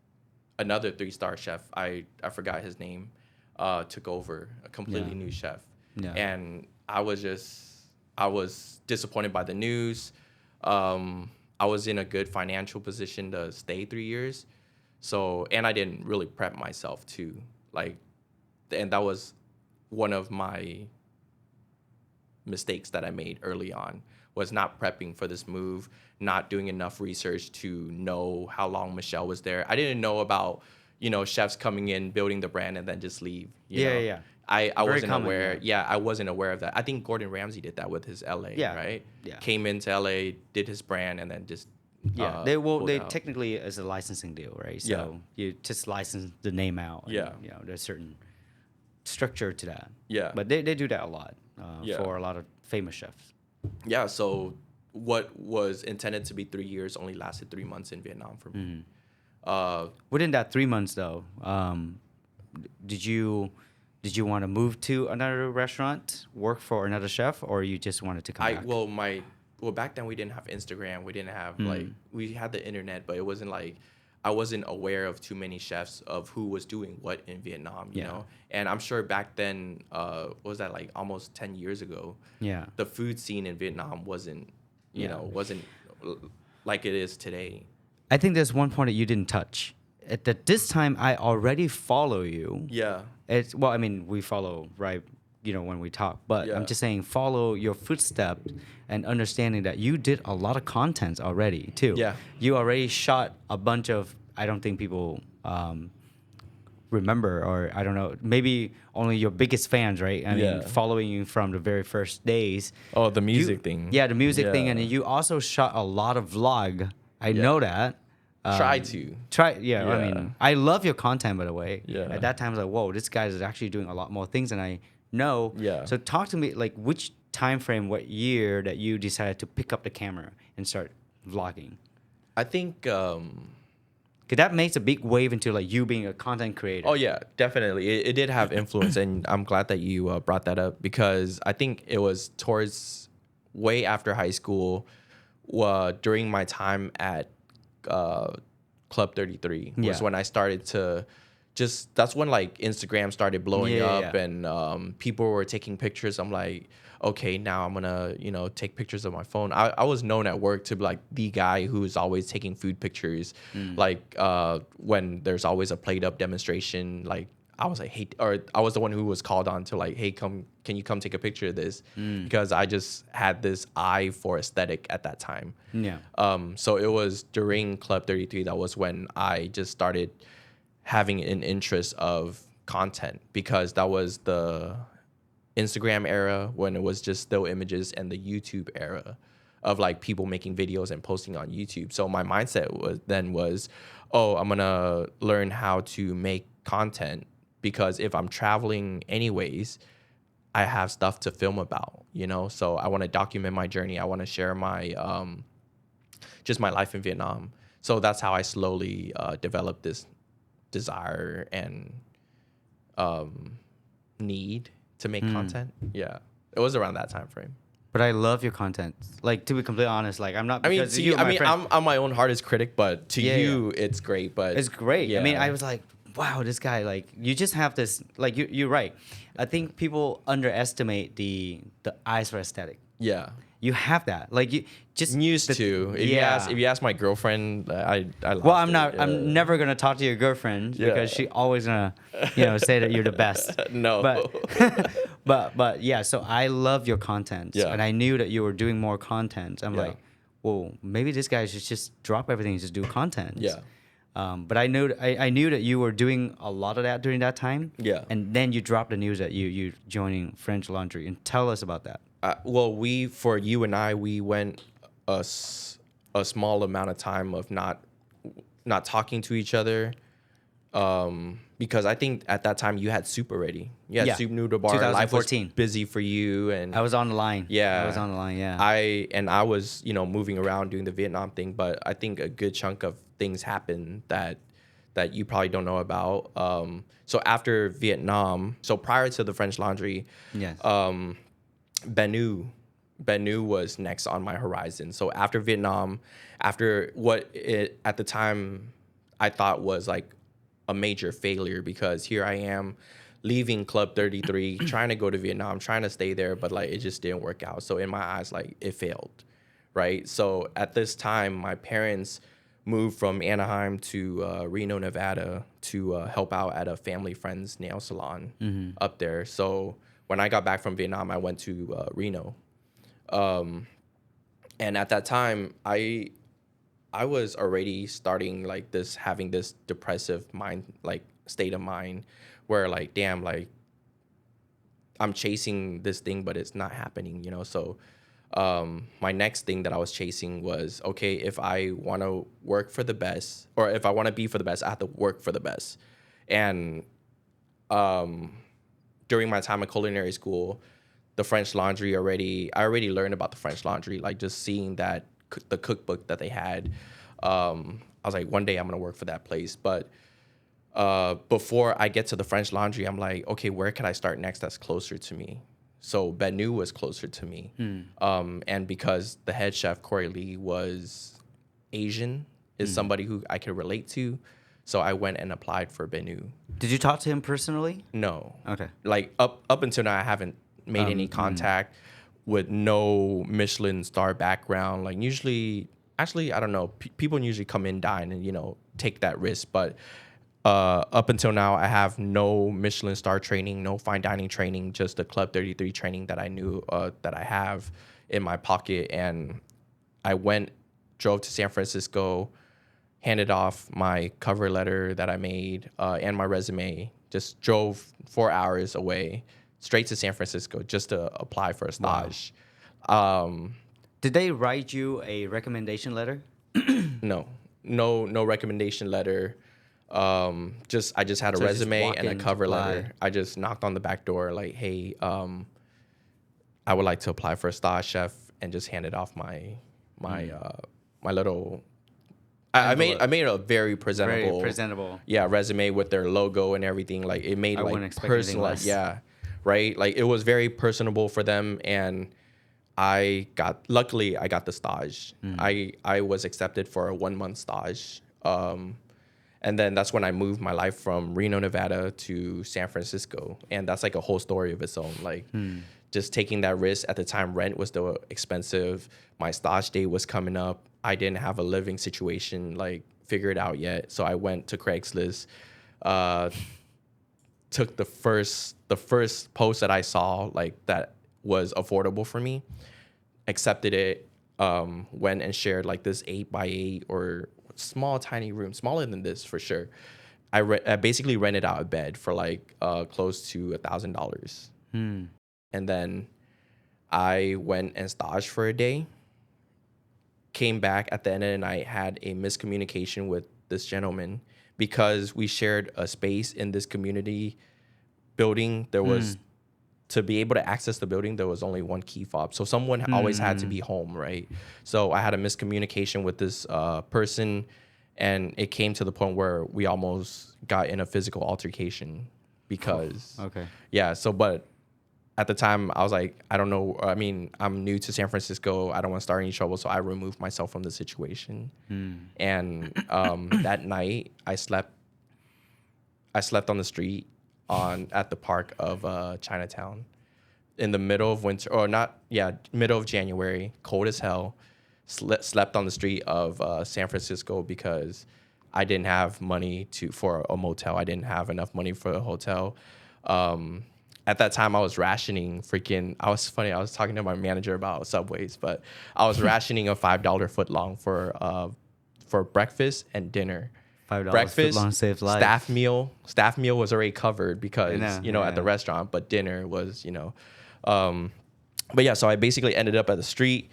another 3-star chef, I forgot his name, took over, a completely new chef. Yeah. And I was disappointed by the news. I was in a good financial position to stay 3 years. So, and I didn't really prep myself too. Like, and that was one of my mistakes that I made early on, was not prepping for this move, not doing enough research to know how long Michelle was there. I didn't know about, chefs coming in, building the brand, and then just leave. You know? Yeah. I Very wasn't common, aware. Yeah, I wasn't aware of that. I think Gordon Ramsay did that with his LA, Yeah. right? Yeah. Came into LA, did his brand, and then just they out. technically is a licensing deal, right? So Yeah. you just license the name out. And, Yeah. There's certain structure to that. Yeah. But they do that a lot Yeah. for a lot of famous chefs. Yeah, so what was intended to be 3 years only lasted 3 months in Vietnam for me. Within that 3 months, though, did you want to move to another restaurant, work for another chef, or you just wanted to come back? Well, back then we didn't have Instagram. We didn't have we had the internet, but it wasn't like I wasn't aware of too many chefs of who was doing what in Vietnam, you know. And I'm sure back then, what was that, like almost 10 years ago? Yeah. The food scene in Vietnam wasn't like it is today. I think there's one point that you didn't touch. At this time, I already follow you. Yeah. We follow, right, when we talk. But Yeah. I'm just saying, follow your footsteps and understanding that you did a lot of content already, too. Yeah. You already shot a bunch of, I don't think people remember, or I don't know, maybe only your biggest fans, right? I mean, following you from the very first days. Oh, the music thing. Yeah, the music thing. Yeah. And then you also shot a lot of vlog. I know that. I mean, I love your content, by the way. Yeah. At that time, I was like, whoa, this guy is actually doing a lot more things than I know. Yeah. So talk to me, like, which time frame, what year that you decided to pick up the camera and start vlogging? I think... Because that makes a big wave into, like, you being a content creator. Oh, yeah, definitely. It did have influence, and I'm glad that you brought that up, because I think it was towards way after high school, during my time at Club 33 was when I started to that's when like Instagram started blowing up and people were taking pictures. I'm like, okay, now I'm gonna take pictures of my phone. I was known at work to be like the guy who's always taking food pictures. Like when there's always a plate up demonstration, like I was like, hey, or I was the one who was called on to like, hey, can you come take a picture of this? Because I just had this eye for aesthetic at that time. Yeah. So it was during Club 33 that was when I just started having an interest of content, because that was the Instagram era when it was just still images, and the YouTube era of like people making videos and posting on YouTube. So my mindset was, oh, I'm gonna learn how to make content, because if I'm traveling anyways, I have stuff to film about, So I want to document my journey. I want to share my just my life in Vietnam. So that's how I slowly developed this desire and need to make content. Yeah, it was around that time frame. But I love your content. Like, to be completely honest, like, I'm not. I mean, Because you, I'm my own hardest critic, but to you, it's great. But it's great. Yeah. I mean, I was like, wow, this guy, like, you just have this, like, you're right. I think people underestimate the eyes for aesthetic. Yeah. You have that, like, you just used to. If you ask my girlfriend, I well, I'm never gonna talk to your girlfriend because she always gonna, say that you're the best. No. But yeah. So I love your content, and I knew that you were doing more content. I'm like, whoa, maybe this guy should just drop everything and just do content. Yeah. But I knew that you were doing a lot of that during that time. Yeah. And then you dropped the news that you joining French Laundry, and tell us about that. Well, for you and I, we went a small amount of time of not talking to each other, because I think at that time you had Soup already. You had Soup Noodle Bar. 2014. Life was busy for you, and I was on the line. Yeah, I was on the line. Yeah. I was moving around doing the Vietnam thing, but I think a good chunk of things happened that you probably don't know about. So after Vietnam, so prior to the French Laundry, yes. Benu was next on my horizon. So after Vietnam, after what at the time I thought was like a major failure, because here I am leaving Club 33, trying to go to Vietnam, trying to stay there, but like it just didn't work out. So in my eyes, like it failed, right? So at this time, my parents moved from Anaheim to Reno, Nevada to help out at a family friend's nail salon up there. So when I got back from Vietnam, I went to Reno. And at that time, I was already starting like this, having this depressive mind, like state of mind, where like, damn, like I'm chasing this thing, but it's not happening, you know? So my next thing that I was chasing was, okay, if I want to work for the best, or if I want to be for the best, I have to work for the best. And during my time at culinary school, the French Laundry I already learned about the French Laundry, like just seeing that the cookbook that they had. I was like, one day I'm gonna work for that place. But before I get to the French Laundry, I'm like, okay, where can I start next that's closer to me? So Benu was closer to me. And because the head chef, Corey Lee, was Asian, is somebody who I could relate to. So I went and applied for Benu. Did you talk to him personally? No. Okay. Like up until now, I haven't made any contact with no Michelin star background. Like usually, actually, I don't know. People usually come in, dine, and, you know, take that risk. But up until now, I have no Michelin star training, no fine dining training, just the Club 33 training that I knew that I have in my pocket. And I drove to San Francisco, handed off my cover letter that I made and my resume, just drove 4 hours away straight to San Francisco just to apply for a stage. Wow. Did they write you a recommendation letter? No recommendation letter. I just had a resume and a cover letter. I just knocked on the back door like, hey, I would like to apply for a stage chef, and just handed off my little. I made a very presentable, resume with their logo and everything. Like it made like personal, right. Like it was very personable for them, and luckily I got the stage. I was accepted for a 1 month stage. And then that's when I moved my life from Reno, Nevada to San Francisco. And that's like a whole story of its own. Like just taking that risk. At the time, rent was still expensive. My stage date was coming up. I didn't have a living situation like figured out yet. So I went to Craigslist, took the first post that I saw like that was affordable for me, accepted it, went and shared like this 8x8 or small tiny room, smaller than this for sure. I basically rented out a bed for like close to $1,000. And then I went and staged for a day, came back at the end of the night, had a miscommunication with this gentleman because we shared a space in this community building. There was to be able to access the building, there was only one key fob. So someone always had to be home, right? So I had a miscommunication with this person, and it came to the point where we almost got in a physical altercation because... but at the time, I was like, I don't know. I mean, I'm new to San Francisco. I don't want to start any trouble. So I removed myself from the situation. And that night, I slept on the street at the park of Chinatown in the middle of winter, middle of January, cold as hell. Slept on the street of San Francisco because I didn't have money for a motel. I didn't have enough money for a hotel. At that time, I was rationing I was talking to my manager about Subways, but I was rationing a $5 footlong for breakfast and dinner. $5 breakfast, footlong saves life. Staff meal was already covered because at the restaurant, but dinner was but yeah. So I basically ended up at the street,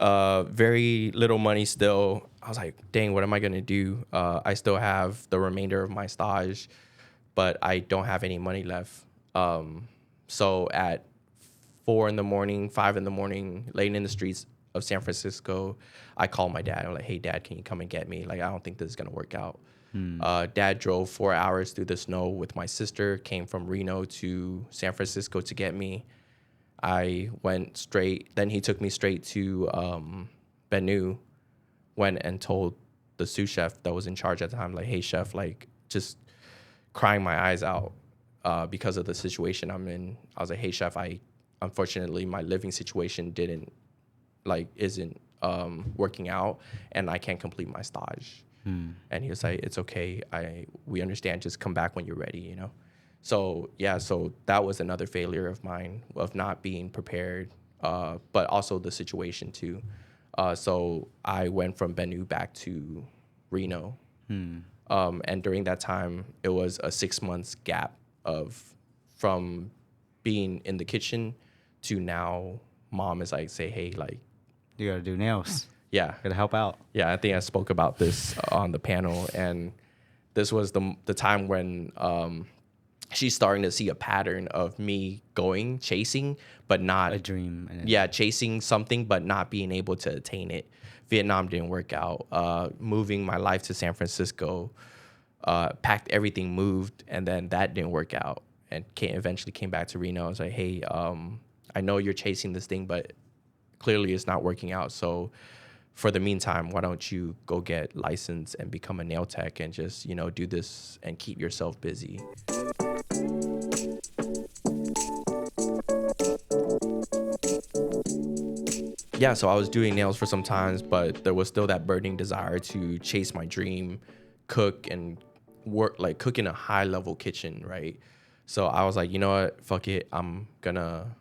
very little money still. I was like, dang, what am I gonna do? I still have the remainder of my stage, but I don't have any money left. So at 4 a.m, 5 a.m, laying in the streets of San Francisco, I called my dad. I'm like, hey, Dad, can you come and get me? Like, I don't think this is going to work out. Dad drove 4 hours through the snow with my sister, came from Reno to San Francisco to get me. I went straight. Then he took me straight to Benu, went and told the sous chef that was in charge at the time, like, hey, chef, like, just crying my eyes out because of the situation I'm in. I was like, hey chef, unfortunately my living situation isn't working out, and I can't complete my stage. And he was like, it's okay, we understand, just come back when you're ready, you know. So yeah, so that was another failure of mine, of not being prepared, but also the situation too. So I went from Benu back to Reno. And during that time, it was a 6 months gap from being in the kitchen to now mom is like, say, hey, like, You gotta do nails. yeah. Gotta help out. Yeah, I think I spoke about this on the panel, and this was the time when she's starting to see a pattern of me chasing, but not A dream. chasing something, but not being able to attain it. Vietnam didn't work out. Moving my life to San Francisco, packed everything, moved, and then that didn't work out, and eventually came back to Reno. I was like, hey, I know you're chasing this thing, but clearly it's not working out. So for the meantime, why don't you go get licensed and become a nail tech and just, do this and keep yourself busy. Yeah, so I was doing nails for some times, but there was still that burning desire to chase my dream, cook and work, like cook in a high level kitchen, right? So I was like, you know what, fuck it, I'm gonna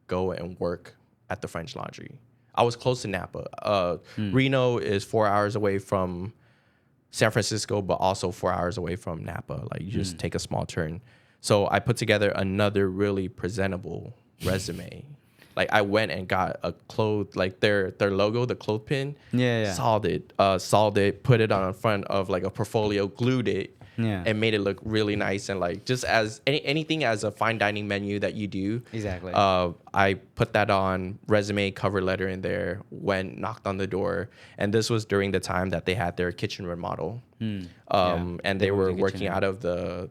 go and work at the French Laundry. I was close to Napa. Reno is 4 hours away from San Francisco, but also 4 hours away from Napa. Like, you just take a small turn. So I put together another really presentable resume. Like, I went and got their logo, the cloth pin. Yeah. Solved it, put it on the front of like a portfolio, glued it, and made it look really nice. And like, just as anything as a fine dining menu that you do. Exactly. I put that on, resume, cover letter in there, went, knocked on the door. And this was during the time that they had their kitchen remodel. And they were working out of the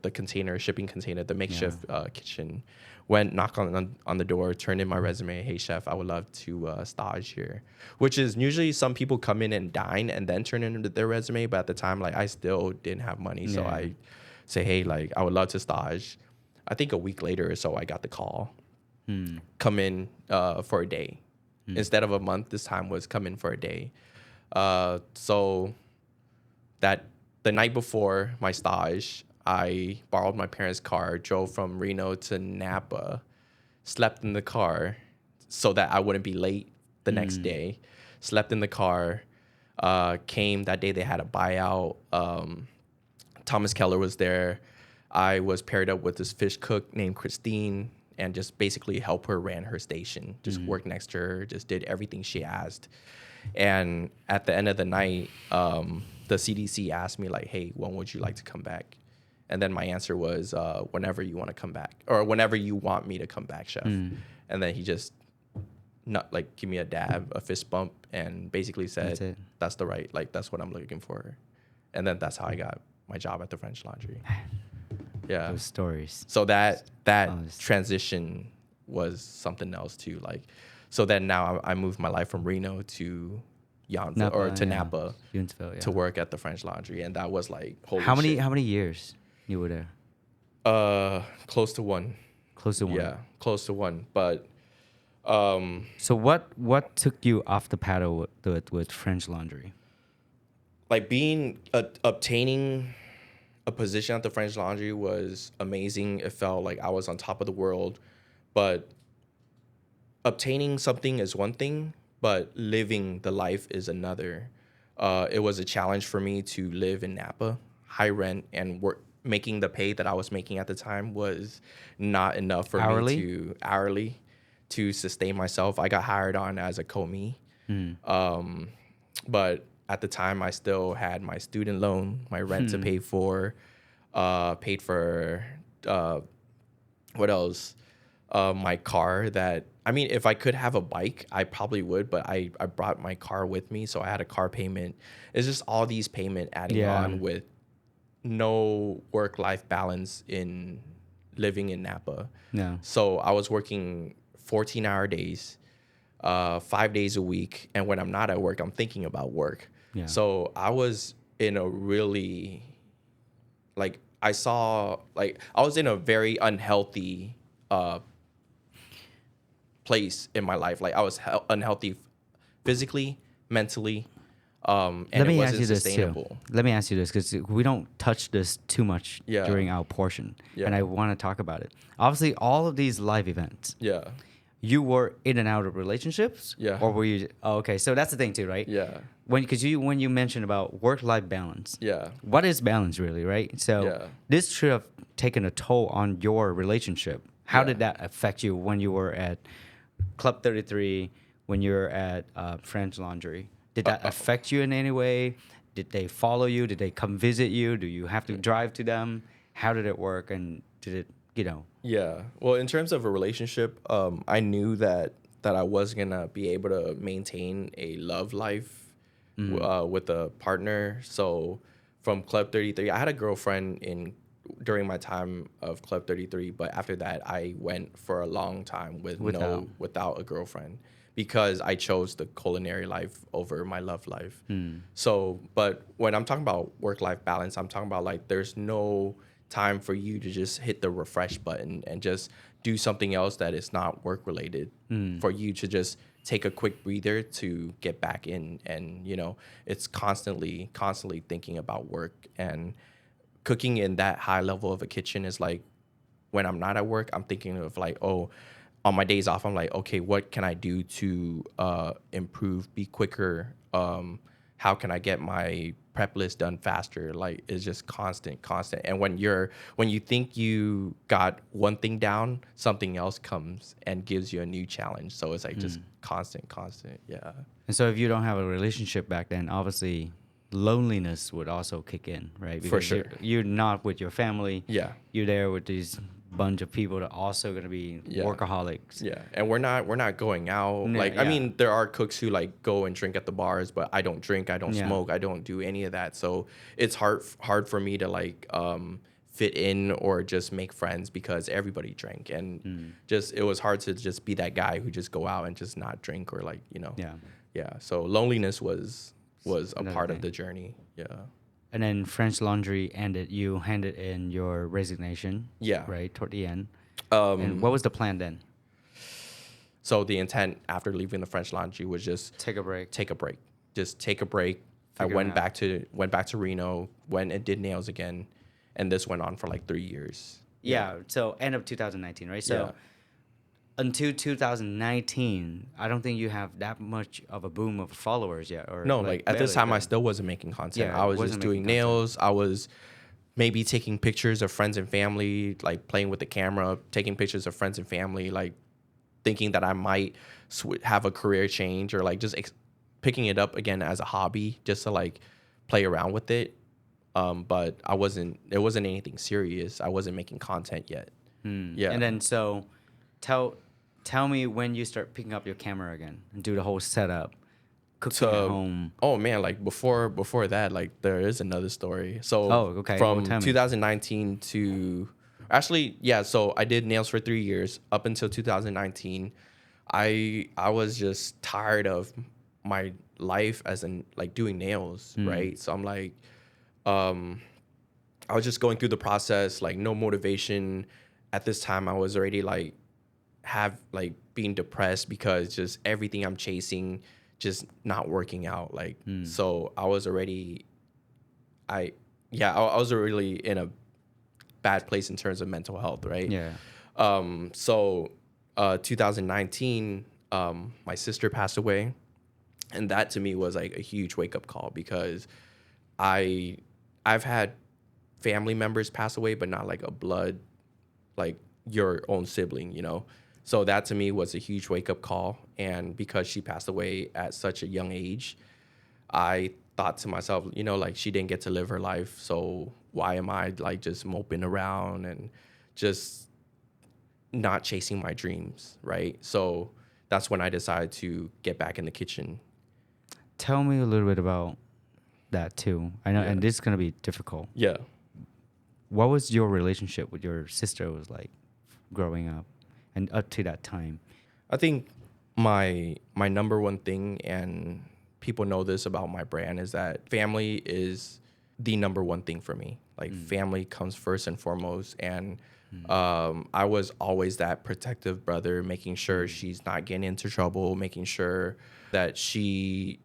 shipping container, the makeshift kitchen. Went, knocked on the door, turned in my resume. Hey chef, I would love to stage here. Which is usually some people come in and dine and then turn in their resume. But at the time, like, I still didn't have money. So I say, hey, like, I would love to stage. I think a week later or so, I got the call. Come in for a day. Instead of a month, this time was come in for a day. So that the night before my stage, I borrowed my parents' car, drove from Reno to Napa, slept in the car so that I wouldn't be late the next day. Slept in the car, came that day. They had a buyout. Thomas Keller was there. I was paired up with this fish cook named Christine, and just basically help her ran her station. Just worked next to her, just did everything she asked. And at the end of the night, the CDC asked me, like, hey, when would you like to come back? And then my answer was, whenever you want to come back, or whenever you want me to come back, chef. And then he just give me a dab, a fist bump, and basically said, that's that's what I'm looking for. And then that's how I got my job at the French Laundry. Yeah. Those stories. So that transition was something else too. Like, so then now I moved my life from Reno to Napa to work at the French Laundry, and that was like, holy shit. How many years you were there? Close to one. Close to one. Yeah, close to one. But so what took you off the paddle with French Laundry? Like, obtaining a position at the French Laundry was amazing. It felt like I was on top of the world, but obtaining something is one thing, but living the life is another. It was a challenge for me to live in Napa, high rent, and making the pay that I was making at the time was not enough for me to sustain myself. I got hired on as a commis, but at the time I still had my student loan, my rent to pay for, paid for what else? My car that, I mean, if I could have a bike, I probably would, but I brought my car with me, so I had a car payment. It's just all these payment adding on with no work-life balance in living in Napa. No. So I was working 14-hour days, 5 days a week, and when I'm not at work, I'm thinking about work. Yeah. So I was in a really, like, I saw like I was in a very unhealthy place in my life. Like I was unhealthy physically, mentally, and Let it me ask wasn't you this too. sustainable. Let me ask you this because we don't touch this too much Yeah. during our portion, Yeah. and I want to talk about it. Obviously, all of these live events, Yeah. you were in and out of relationships, Yeah. or were you? Oh, okay, so that's the thing too, right? Yeah. When you mentioned about work-life balance, Yeah. what is balance really, right? So Yeah. this should have taken a toll on your relationship. How Yeah. did that affect you when you were at Club 33, when you were at French Laundry? Did that affect you in any way? Did they follow you? Did they come visit you? Do you have to drive to them? How did it work? And did it, Yeah. Well, in terms of a relationship, I knew that I was gonna be able to maintain a love life with a partner. So from Club 33, I had a girlfriend during my time of Club 33, but after that, I went for a long time without a girlfriend because I chose the culinary life over my love life. So, but when I'm talking about work-life balance, I'm talking about like there's no time for you to just hit the refresh button and just do something else that is not work related for you to just take a quick breather to get back in. And it's constantly thinking about work, and cooking in that high level of a kitchen is like when I'm not at work, I'm thinking of like, oh, on my days off, I'm like, okay, what can I do to improve, be quicker? How can I get my prep list done faster? Like it's just constant. And when you think you got one thing down, something else comes and gives you a new challenge. So it's like just constant. Yeah. And so if you don't have a relationship back then, obviously loneliness would also kick in, right? For Because sure. you're not with your family. Yeah. You're there with these bunch of people that are also going to be workaholics. Yeah, and we're not going out. Yeah, Like I yeah. mean, there are cooks who like go and drink at the bars, but I don't drink, I don't Yeah. smoke, I don't do any of that. So it's hard for me to like fit in or just make friends because everybody drank, and just it was hard to just be that guy who just go out and just not drink or like Yeah. So loneliness was a Another part thing. of the journey. Yeah. And then French Laundry ended. You handed in your resignation. Yeah. Right toward the end. And what was the plan then? So the intent after leaving the French Laundry was just Take a break. Just take a break. I Figure it went out. back to Reno, went and did nails again, and this went on for like 3 years. Yeah. So end of 2019, right? So until 2019, I don't think you have that much of a boom of followers yet. Or No, like at this barely, time, I but- still wasn't making content. Yeah, I was just wasn't doing making content. nails. I was maybe taking pictures of friends and family, like playing with the camera, taking pictures of friends and family, like thinking that I might have a career change or like just picking it up again as a hobby just to like play around with it. But it wasn't anything serious. I wasn't making content yet. Yeah. And then so tell me when you start picking up your camera again and do the whole setup, cooking at home. Oh man, like before that, like there is another story. So okay. Well, from tell me. 2019 to actually, yeah, so I did nails for 3 years up until 2019. I was just tired of my life as in like doing nails, right? So I'm like I was just going through the process, like no motivation. At this time I was already like being depressed because just everything I'm chasing just not working out. Like so I was already I was already in a bad place in terms of mental health, right? Yeah. So 2019 my sister passed away, and that to me was like a huge wake up call because I've had family members pass away, but not like a blood, like your own sibling, So that to me was a huge wake up call. And because she passed away at such a young age, I thought to myself, like she didn't get to live her life. So why am I like just moping around and just not chasing my dreams, right? So that's when I decided to get back in the kitchen. Tell me a little bit about that too. I know, Yeah. and this is gonna be difficult. Yeah. What was your relationship with your sister was like growing up and up to that time? I think my number one thing, and people know this about my brand, is that family is the number one thing for me. Like family comes first and foremost. And I was always that protective brother, making sure she's not getting into trouble, making sure that she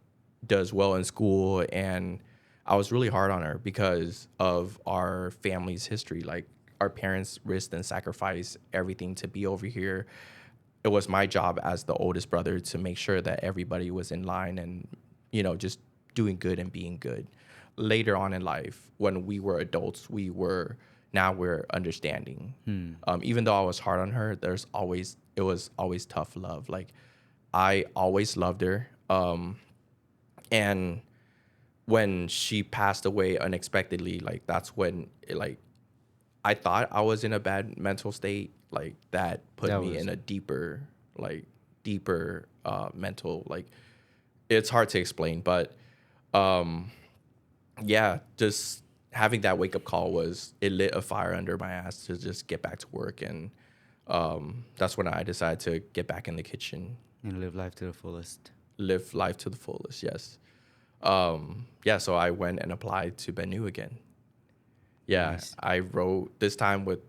does well in school. And I was really hard on her because of our family's history. Like our parents risked and sacrificed everything to be over here. It was my job as the oldest brother to make sure that everybody was in line and, just doing good and being good. Later on in life, when we were adults, we're understanding. Even though I was hard on her, it was always tough love. Like I always loved her. And when she passed away unexpectedly, like that's when I thought I was in a bad mental state. Like that put me in a deeper mental, like it's hard to explain, but just having that wake up call it lit a fire under my ass to just get back to work. And that's when I decided to get back in the kitchen And live life to the fullest. Live life to the fullest. Yes. So I went and applied to benu again. Nice. I wrote this time with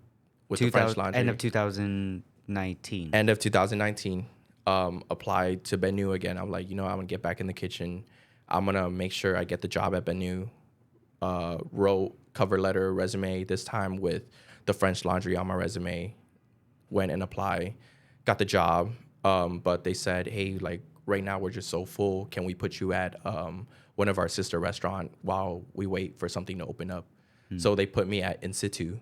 the French Laundry. End of 2019. End of 2019. Applied to benu again. I'm like, I'm gonna get back in the kitchen. I'm gonna make sure I get the job at benu. Wrote cover letter, resume, this time with the French Laundry on my resume. Went and applied, got the job. But they said, hey, like right now we're just so full. Can we put you at one of our sister restaurant while we wait for something to open up? So they put me at In Situ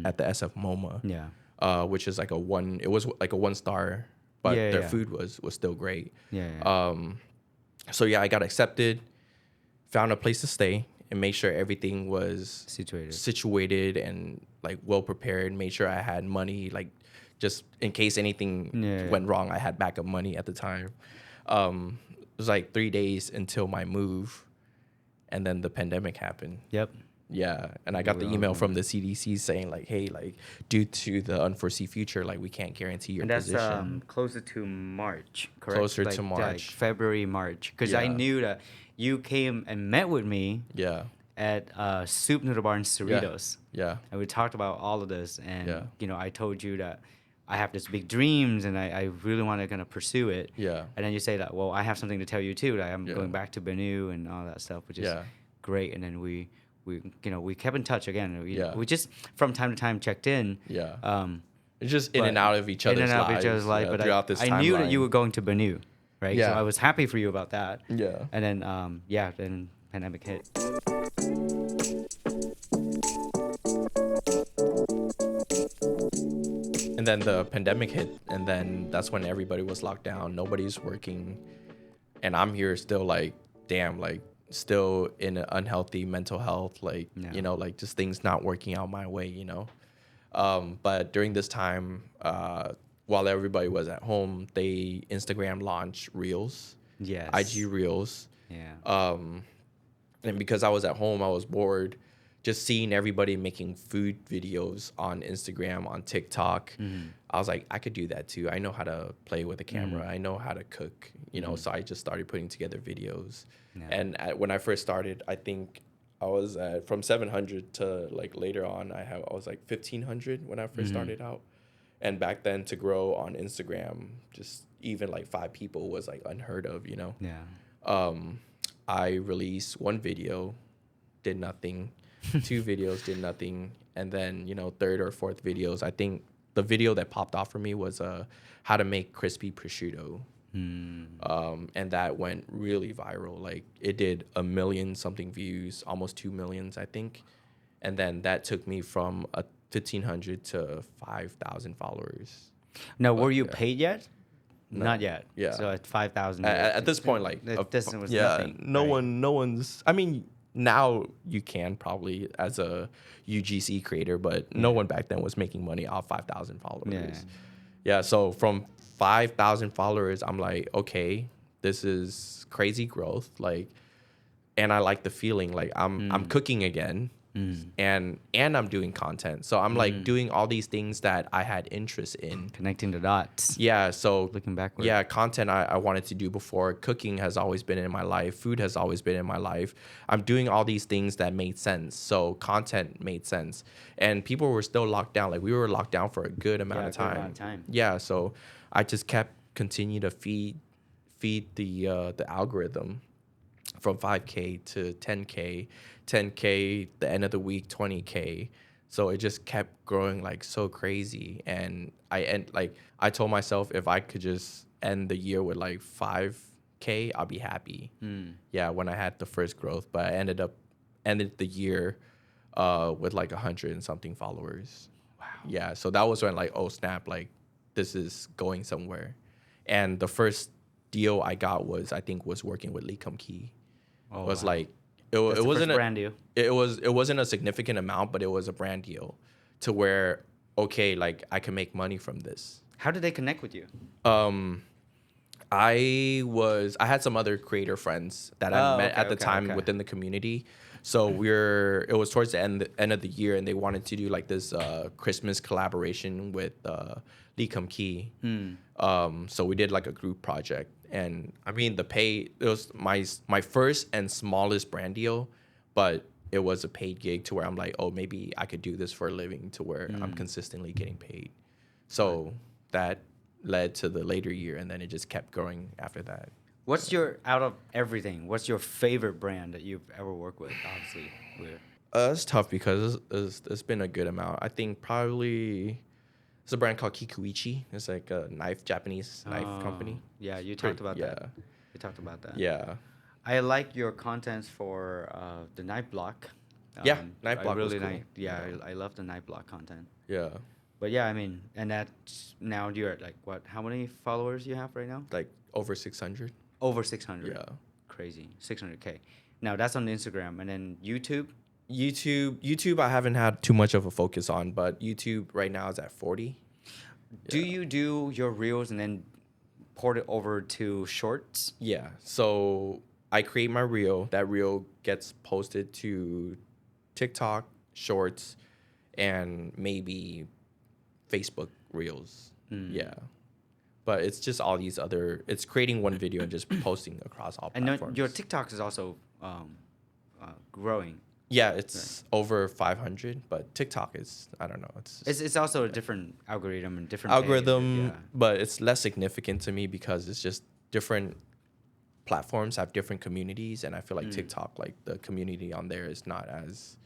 at the SF MoMA. Yeah. Which is like it was like a 1-star, but their food was still great. Yeah. So I got accepted, found a place to stay, and made sure everything was situated and like well prepared. Made sure I had money, like just in case anything went wrong, I had backup money at the time. It was like 3 days until my move, and then the pandemic happened. Yep. Yeah, and I got the email from the CDC saying like, hey, like due to the unforeseen future, like we can't guarantee your position. And that's closer to March, correct? Closer to March. Like February, March. Because I knew that you came and met with me at Soup Noodle Bar in Cerritos. Yeah. And we talked about all of this. And, I told you that I have this big dreams and I really want to kind of pursue it. Yeah. And then you say that, well, I have something to tell you too. That I'm going back to benu and all that stuff, which is great. And then we kept in touch again. We just from time to time checked in. Yeah. It's just in and out of each other's lives. But throughout this I knew timeline. that you were going to benu, right? Yeah. So I was happy for you about that. Yeah. And then then pandemic hit. And then the pandemic hit, and then that's when everybody was locked down. Nobody's working, and I'm here still like, damn, like still in an unhealthy mental health, like like just things not working out my way, But during this time, while everybody was at home, they Instagram launched Reels, IG Reels, and because I was at home, I was bored. Just seeing everybody making food videos on Instagram, on TikTok, I was like, I could do that too. I know how to play with a camera. I know how to cook, so I just started putting together videos. Yeah. And when I first started, I think I was from 700 to like later on, I was like 1,500 when I first started out. And back then to grow on Instagram, just even like 5 people was like unheard of, Yeah. I released 1 video, did nothing. 2 videos did nothing, and then 3rd or 4th videos, I think the video that popped off for me was how to make crispy prosciutto, and that went really viral. Like it did 1 million something views, almost 2 million, I think, and then that took me from 1,500 to 5,000 followers. Now, were you paid yet? No. Not yet. Yeah. So at 5,000. At this point, like this was nothing. No one's. I mean. Now you can probably as a UGC creator, but no one back then was making money off 5,000 followers. Yeah. So from 5,000 followers, I'm like, okay, this is crazy growth. Like, and I like the feeling like I'm cooking again. and I'm doing content. So I'm like doing all these things that I had interest in. Connecting the dots. Yeah, so Looking backward. yeah, content I wanted to do before. Cooking has always been in my life. Food has always been in my life. I'm doing all these things that made sense. So content made sense. And people were still locked down. Like we were locked down for a good amount of time. Yeah, so I just kept continue to feed the algorithm from 5K to 10K, 10K, the end of the week, 20K. So it just kept growing like so crazy. And I told myself if I could just end the year with like 5K, I'll be happy. Yeah, when I had the first growth. But I ended the year with like 100 and something followers. Wow. Yeah, so that was when like, oh snap, like this is going somewhere. And the first deal I got was working with Lee Kum Kee. Oh, was wow. like it wasn't a brand deal. It wasn't a significant amount, but it was a brand deal to where okay, like I can make money from this. How did they connect with you? I had some other creator friends that I met at the time within the community. So it was towards the end of the year, and they wanted to do like this Christmas collaboration with Lee Kum Kee. So we did like a group project, and I mean it was my first and smallest brand deal, but it was a paid gig to where I'm like, oh, maybe I could do this for a living to where I'm consistently getting paid. So that led to the later year, and then it just kept growing after that. Out of everything, what's your favorite brand that you've ever worked with? Obviously, it's tough because it's been a good amount. I think probably it's a brand called Kikuichi. It's like a Japanese knife company. Yeah, you talked about that. You talked about that. Yeah. I like your contents for the night block. Night block was cool. I love the night block content. Yeah. But yeah, I mean, and that's now you're at like what? How many followers you have right now? Like over 600. Over 600. Yeah. Crazy. 600K. Now that's on Instagram, and then YouTube. YouTube, I haven't had too much of a focus on, but YouTube right now is at 40. Do you do your reels and then port it over to shorts? Yeah. So I create my reel. That reel gets posted to TikTok, Shorts, and maybe Facebook Reels. Yeah. But it's just all these it's creating one video and just posting across all platforms. And your TikTok is also growing. Yeah, it's over 500, but TikTok is, I don't know. It's also a different algorithm and different algorithm, but it's less significant to me because it's just different platforms have different communities, and I feel like TikTok, like the community on there is not as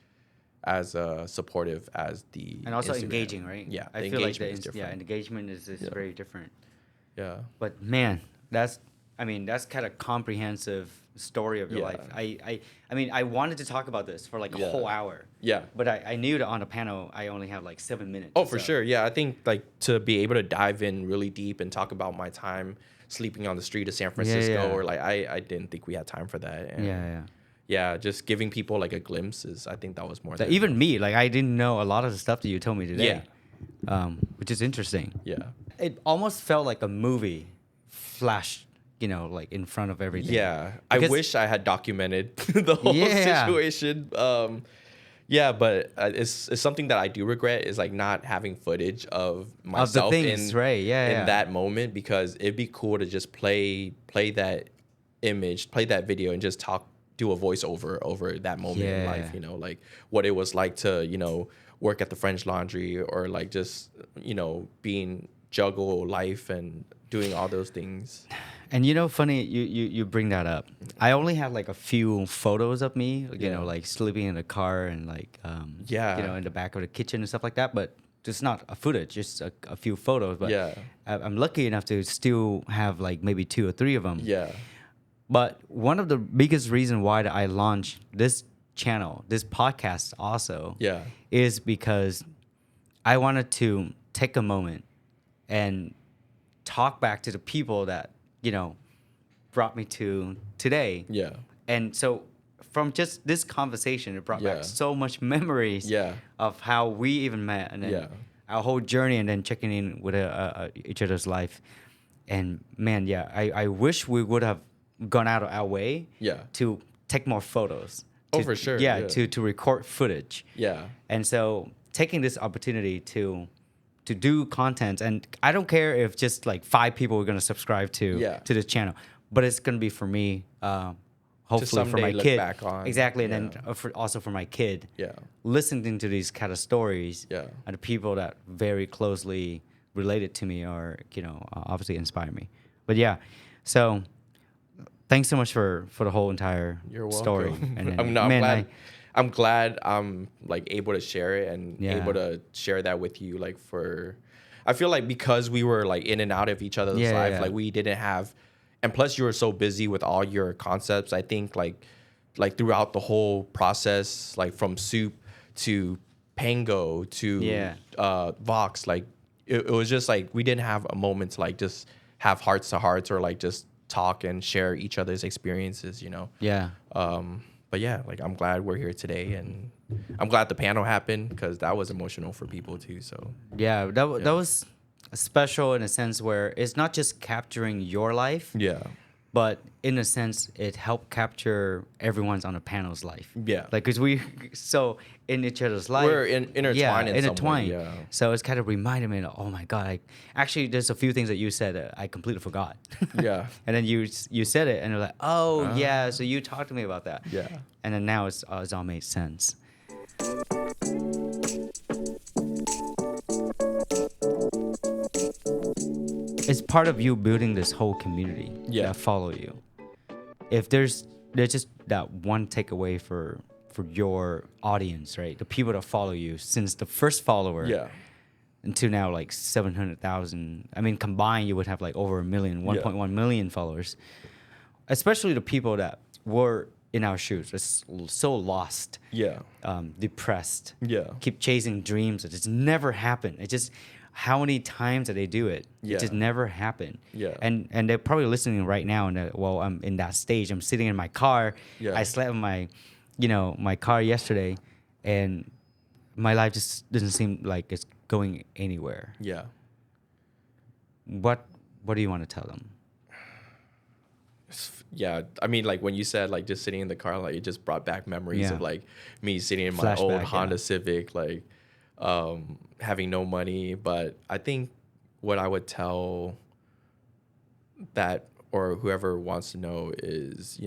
supportive as the and also Instagram. Engaging, right? Yeah, I feel like engagement is very different. Yeah. But man, that's kind of comprehensive story of your life. I mean, I wanted to talk about this for like a whole hour. Yeah. But I knew that on a panel, I only have like 7 minutes. Oh, for sure. Yeah. I think like to be able to dive in really deep and talk about my time sleeping on the street of San Francisco or like, I didn't think we had time for that. And yeah, just giving people like a glimpse I think that was more than even me, like I didn't know a lot of the stuff that you told me today. Which is interesting. Yeah. It almost felt like a movie flashed, like in front of everything. Yeah. I wish I had documented the whole situation. But it's something that I do regret is like not having footage of myself in that moment, because it'd be cool to just play that image, play that video, and just do a voiceover over that moment in life, like what it was like to, work at the French Laundry, or like just, juggle life and doing all those things. And funny you bring that up. I only have like a few photos of me, like sleeping in the car and like in the back of the kitchen and stuff like that, but it's not a footage, just a few photos. But I'm lucky enough to still have like maybe 2 or 3 of them. But one of the biggest reasons why I launched this channel, this podcast also, is because I wanted to take a moment and talk back to the people that, brought me to today. And so from just this conversation, it brought back so much memories of how we even met, and then our whole journey, and then checking in with each other's life. And man, I wish we would have gone out of our way to take more photos, Oh, for sure. Yeah, Yeah. to record footage. Yeah. And so taking this opportunity to do content, and I don't care if just like 5 people are gonna subscribe Yeah. to this channel, but it's gonna be for me, hopefully for someday my look kid. back on. Exactly, and Yeah. then also for my kid. Yeah. Listening to these kind of stories, Yeah. and the people that very closely related to me or obviously inspire me. But yeah, so thanks so much for the whole entire You're story. welcome. And then, I'm man, glad. I'm glad I'm like able to share it and Yeah. able to share that with you. Like I feel like because we were like in and out of each other's life, Yeah. like we didn't have, and plus you were so busy with all your concepts. I think like throughout the whole process, like from soup to Pango to Vox, like it was just like we didn't have a moment to like just have hearts to hearts or like just talk and share each other's experiences, Yeah. But yeah, like I'm glad we're here today, and I'm glad the panel happened because that was emotional for people too. So Yeah, that was special in a sense where it's not just capturing your life, yeah, but in a sense it helped capture everyone's on the panel's life. Yeah. Like because we so in each other's life. We're intertwined in some way, yeah. So it's kind of reminded me, oh my God, like, actually there's a few things that you said that I completely forgot. Yeah. And then you said it and you're like, oh yeah, so you talked to me about that. Yeah. And then now it's all made sense. It's part of you building this whole community that follow you. If there's just that one takeaway for your audience, right? The people that follow you since the first follower until now, like 700,000. I mean, combined, you would have like over 1.1 million followers. Especially the people that were in our shoes, it's so lost, depressed, keep chasing dreams that just never happened. It just, how many times did they do it? It just never happened. And they're probably listening right now, and I'm in that stage. I'm sitting in my car. I slept in my car yesterday, and my life just doesn't seem like it's going anywhere. What do you want to tell them? Yeah, I mean, like when you said like just sitting in the car, like it just brought back memories of like me sitting in my old Honda Civic, like having no money. But I think what I would tell that or whoever wants to know is,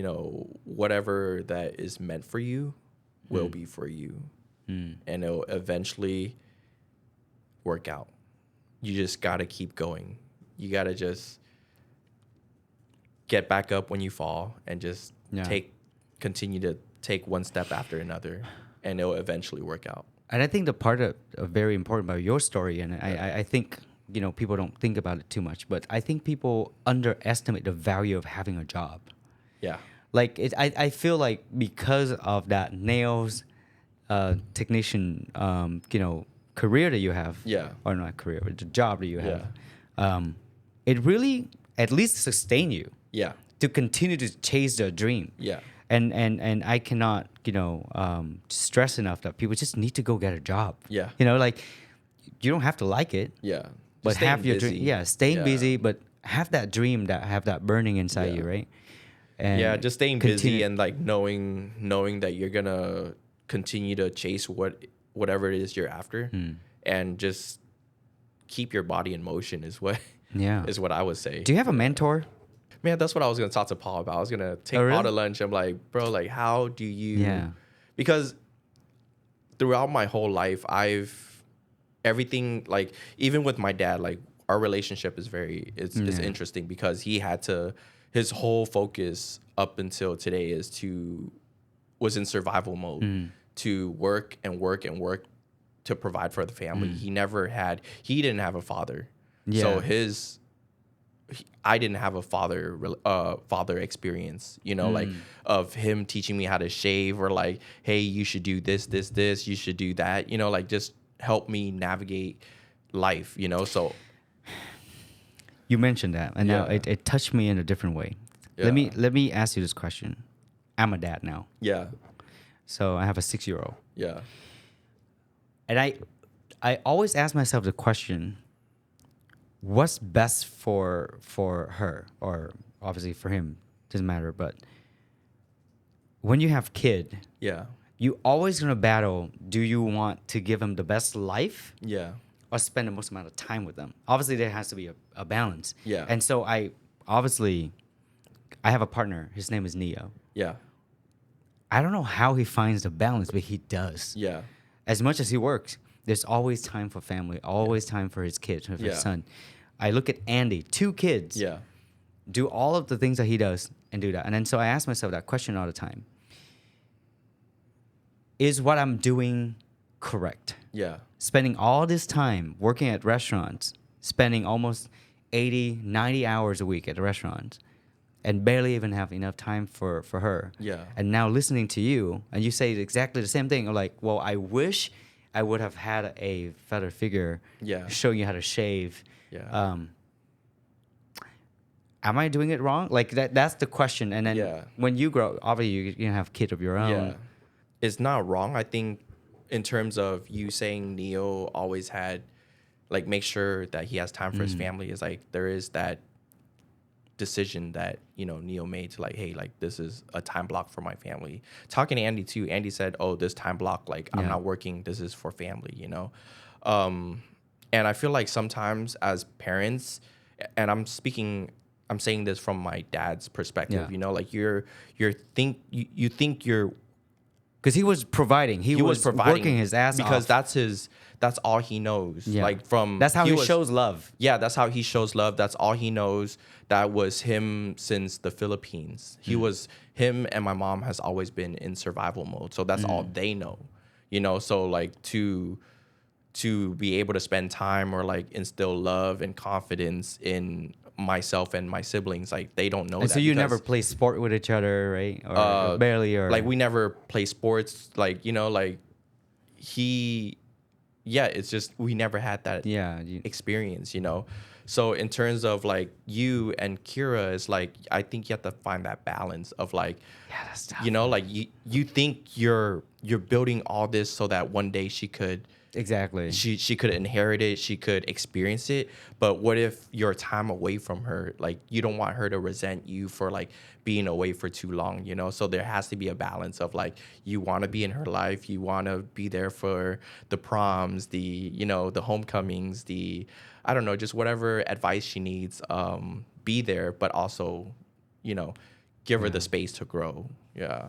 whatever that is meant for you will be for you, and it'll eventually work out. You just gotta keep going. You gotta just get back up when you fall and just continue to take one step after another, and it'll eventually work out. And I think the part of very important about your story, and I think people don't think about it too much, but I think people underestimate the value of having a job. Yeah. Like I feel like because of that nails technician career that you have, or not career, but the job that you have, it really at least sustain you. To continue to chase their dream. And I cannot, stress enough that people just need to go get a job. Like you don't have to like it. But have your dream. Staying busy, but have that dream have that burning inside you, right? And just staying busy and like knowing that you're gonna continue to chase whatever it is you're after, and just keep your body in motion is what I would say. Do you have a mentor? Man, that's what I was going to talk to Paul about. I was going to take Paul to lunch. I'm like, bro, like, how do you... Because throughout my whole life, everything, like, even with my dad, like, our relationship is it's interesting because he had to... His whole focus up until today was in survival mode. To work and work and work to provide for the family. He didn't have a father. So I didn't have a father experience, like of him teaching me how to shave or like, hey, you should do this, you should do that, like just help me navigate life, So you mentioned that, and now it touched me in a different way. Let me ask you this question. I'm a dad now. So I have a 6-year-old. And I always ask myself the question, what's best for her, or obviously for him, doesn't matter, but when you have kid, Yeah. you always gonna battle. Do you want to give them the best life Yeah. or spend the most amount of time with them? Obviously, there has to be a balance. Yeah. And so I have a partner. His name is Neo. Yeah. I don't know how he finds the balance, but he does. Yeah. As much as he works, there's always time for family, always time for his kids, for Yeah. his son. I look at Andy, 2 kids, Yeah. do all of the things that he does and do that. And then so I ask myself that question all the time. Is what I'm doing correct? Yeah. Spending all this time working at restaurants, spending almost 80, 90 hours a week at restaurants, and barely even have enough time for her. Yeah. And now listening to you, and you say exactly the same thing. Like, well, I wish I would have had a father figure Yeah. showing you how to shave. Yeah. Am I doing it wrong? Like that's the question. And then Yeah. when you grow, obviously you have kids of your own. Yeah. It's not wrong. I think in terms of you saying Neo always had, like, make sure that he has time for his family, is like there is that decision that, you know, Neo made to, like, hey, like, this is a time block for my family. Talking to Andy too, Andy said, oh, this time block, like, I'm not working. This is for family, you know? And I feel like sometimes as parents, and I'm saying this from my dad's perspective, you know, like you think you're, Because he was providing. He was working his ass because off. that's all he knows. Yeah. Like from That's how he was- shows love. Yeah, that's how he shows love. That's all he knows. That was him since the Philippines. Him and my mom has always been in survival mode. So that's all they know. You know, so like to be able to spend time or like instill love and confidence in myself and my siblings, like they don't know And that. so you because- never play sport with each other, right? Or barely, or like we never play sports, like, you know, like it's just we never had that experience, you know. So in terms of like you and Kira, is like I think you have to find that balance of like, that's tough. you know, like you think you're building all this so that one day she could she could inherit it, she could experience it. But what if your time away from her, like you don't want her to resent you for like being away for too long, you know? So there has to be a balance of like, you want to be in her life, you want to be there for the proms, the, you know, the homecomings, the, I don't know, just whatever advice she needs, be there, but also, you know, give her the space to grow. Yeah.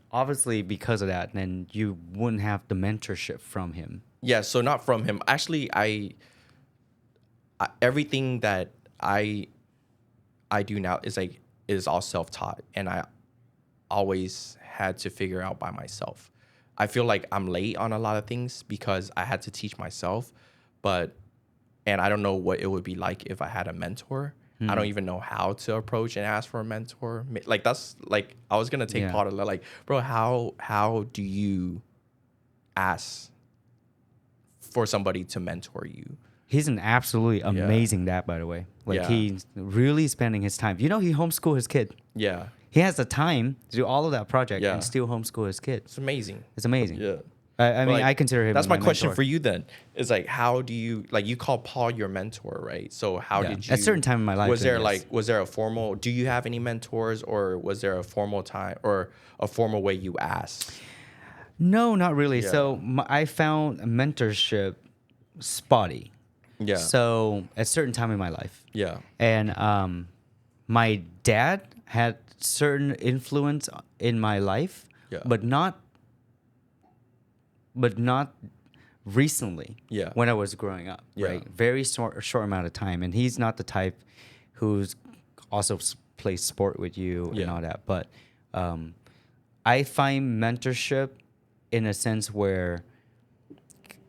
Obviously, because of that, then you wouldn't have the mentorship from him. Yeah, so not from him. Actually, I everything that I do now is all self-taught, and I always had to figure out by myself. I feel like I'm late on a lot of things because I had to teach myself, and I don't know what it would be like if I had a mentor. I don't even know how to approach and ask for a mentor. Like that's like I was gonna take part of like, bro, how do you ask for somebody to mentor you? He's an absolutely amazing dad, by the way. Like he's really spending his time. You know, he homeschooled his kid. Yeah. He has the time to do all of that project and still homeschool his kid. It's amazing. It's amazing. Yeah. I mean, like, I consider him. That's my question mentor. for you then. Is like, how do you like you call Paul your mentor, right? So how did you? At a certain time in my life, was there a formal? Do you have any mentors, or was there a formal time or a formal way you asked? No, not really. Yeah. So I found mentorship spotty. Yeah. So at a certain time in my life. Yeah. And my dad had certain influence in my life, but not recently. Yeah. When I was growing up, right? Very short amount of time, and he's not the type who's also plays sport with you and all that. But I find mentorship in a sense where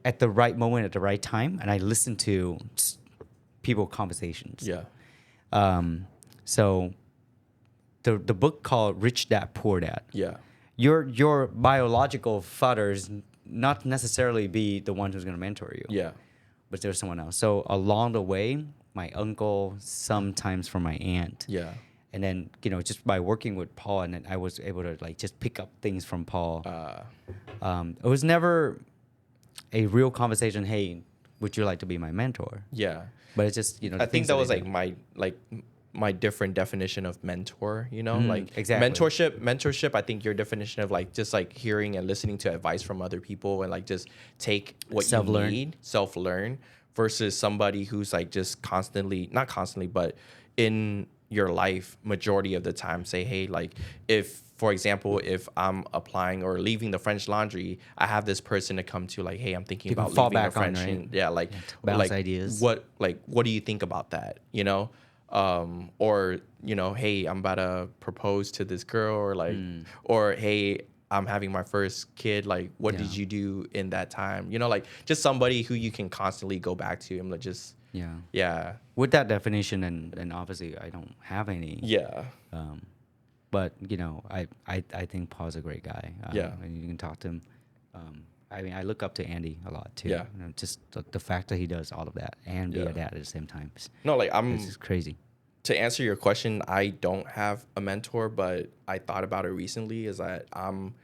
at the right moment, at the right time, and I listen to people's conversations. Yeah. So the book called Rich Dad Poor Dad. Yeah. Your biological father is not necessarily be the one who's going to mentor you. Yeah. But there's someone else. So along the way, my uncle, sometimes from my aunt. Yeah. And then, you know, just by working with Paul, and then I was able to like just pick up things from Paul. It was never a real conversation. Hey, would you like to be my mentor? Yeah. But it's just, you know, I think that was like my different definition of mentor, you know, like exactly. mentorship. I think your definition of like just like hearing and listening to advice from other people and like just take what Self-learn. you need, self-learn, versus somebody who's like just constantly, not constantly, but in your life majority of the time say, hey, like if, for example, if I'm applying or leaving the French Laundry, I have this person to come to like, hey, I'm thinking about fall leaving back the French. on, right? Yeah, like bounce like ideas. what do you think about that? You know, or you know, hey, I'm about to propose to this girl, or like, or hey, I'm having my first kid. Like, what did you do in that time? You know, like just somebody who you can constantly go back to and like just yeah. With that definition, and obviously I don't have any. Yeah. But you know, I think Paul's a great guy. Yeah. And you can talk to him. I mean, I look up to Andy a lot too. Yeah. You know, just the fact that he does all of that and be a dad at the same time. No, like It's just crazy. To answer your question, I don't have a mentor, but I thought about it recently. Is that I'm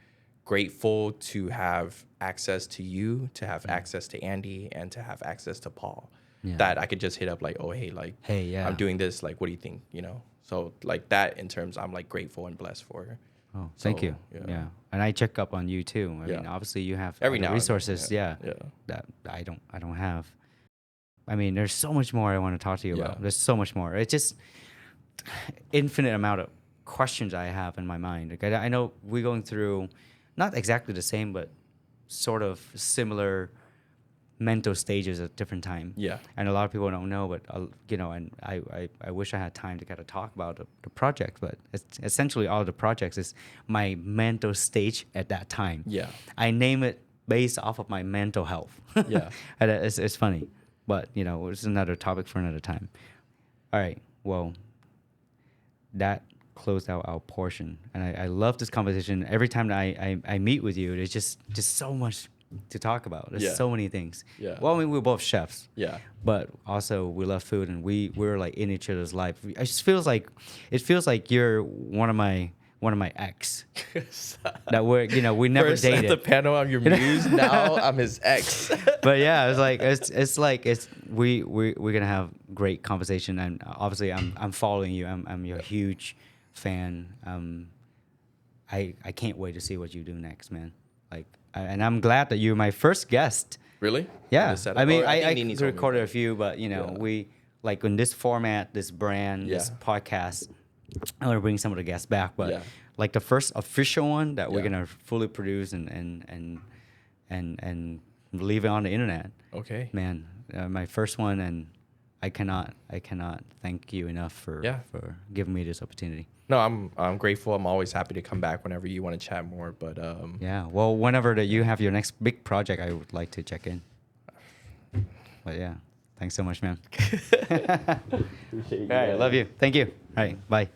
grateful to have access to you, to have access to Andy, and to have access to Paul. Yeah. That I could just hit up like, oh hey, like I'm doing this. Like, what do you think? You know. So like that in terms, I'm like grateful and blessed for. Oh, thank you. Yeah. And I check up on you too. I mean, obviously you have every now resources. Yeah. That I don't have. I mean, there's so much more I want to talk to you about. There's so much more. It's just infinite amount of questions I have in my mind. Like I know we're going through not exactly the same, but sort of similar mental stages at different time. Yeah. And a lot of people don't know, but you know, and I wish I had time to kind of talk about the project, but it's essentially all the projects is my mental stage at that time. Yeah. I name it based off of my mental health. Yeah. And it's funny, but you know, it's another topic for another time. All right. Well, that closed out our portion, and I love this conversation. Every time that I meet with you, there's just so much to talk about. There's so many things. Yeah. Well, I mean, we're both chefs. Yeah. But also we love food, and we're like in each other's life. It just feels like you're one of my ex. That we never First dated. at the panel, I'm your muse. Now I'm his ex. But yeah, we're gonna have great conversation, and obviously I'm following you. I'm your huge fan. I can't wait to see what you do next, man. Like, and I'm glad that you're my first guest. Really? Yeah. I mean, I think Nini recorded a few, but you know, we like in this format, this brand, this podcast. I want to bring some of the guests back, but like the first official one that we're gonna fully produce and leave it on the internet. Okay. Man, my first one, and I cannot thank you enough for giving me this opportunity. No, I'm grateful. I'm always happy to come back whenever you want to chat more. But yeah, well, whenever that you have your next big project, I would like to check in. But yeah, thanks so much, man. Appreciate you. All right, love you. Thank you. All right, bye.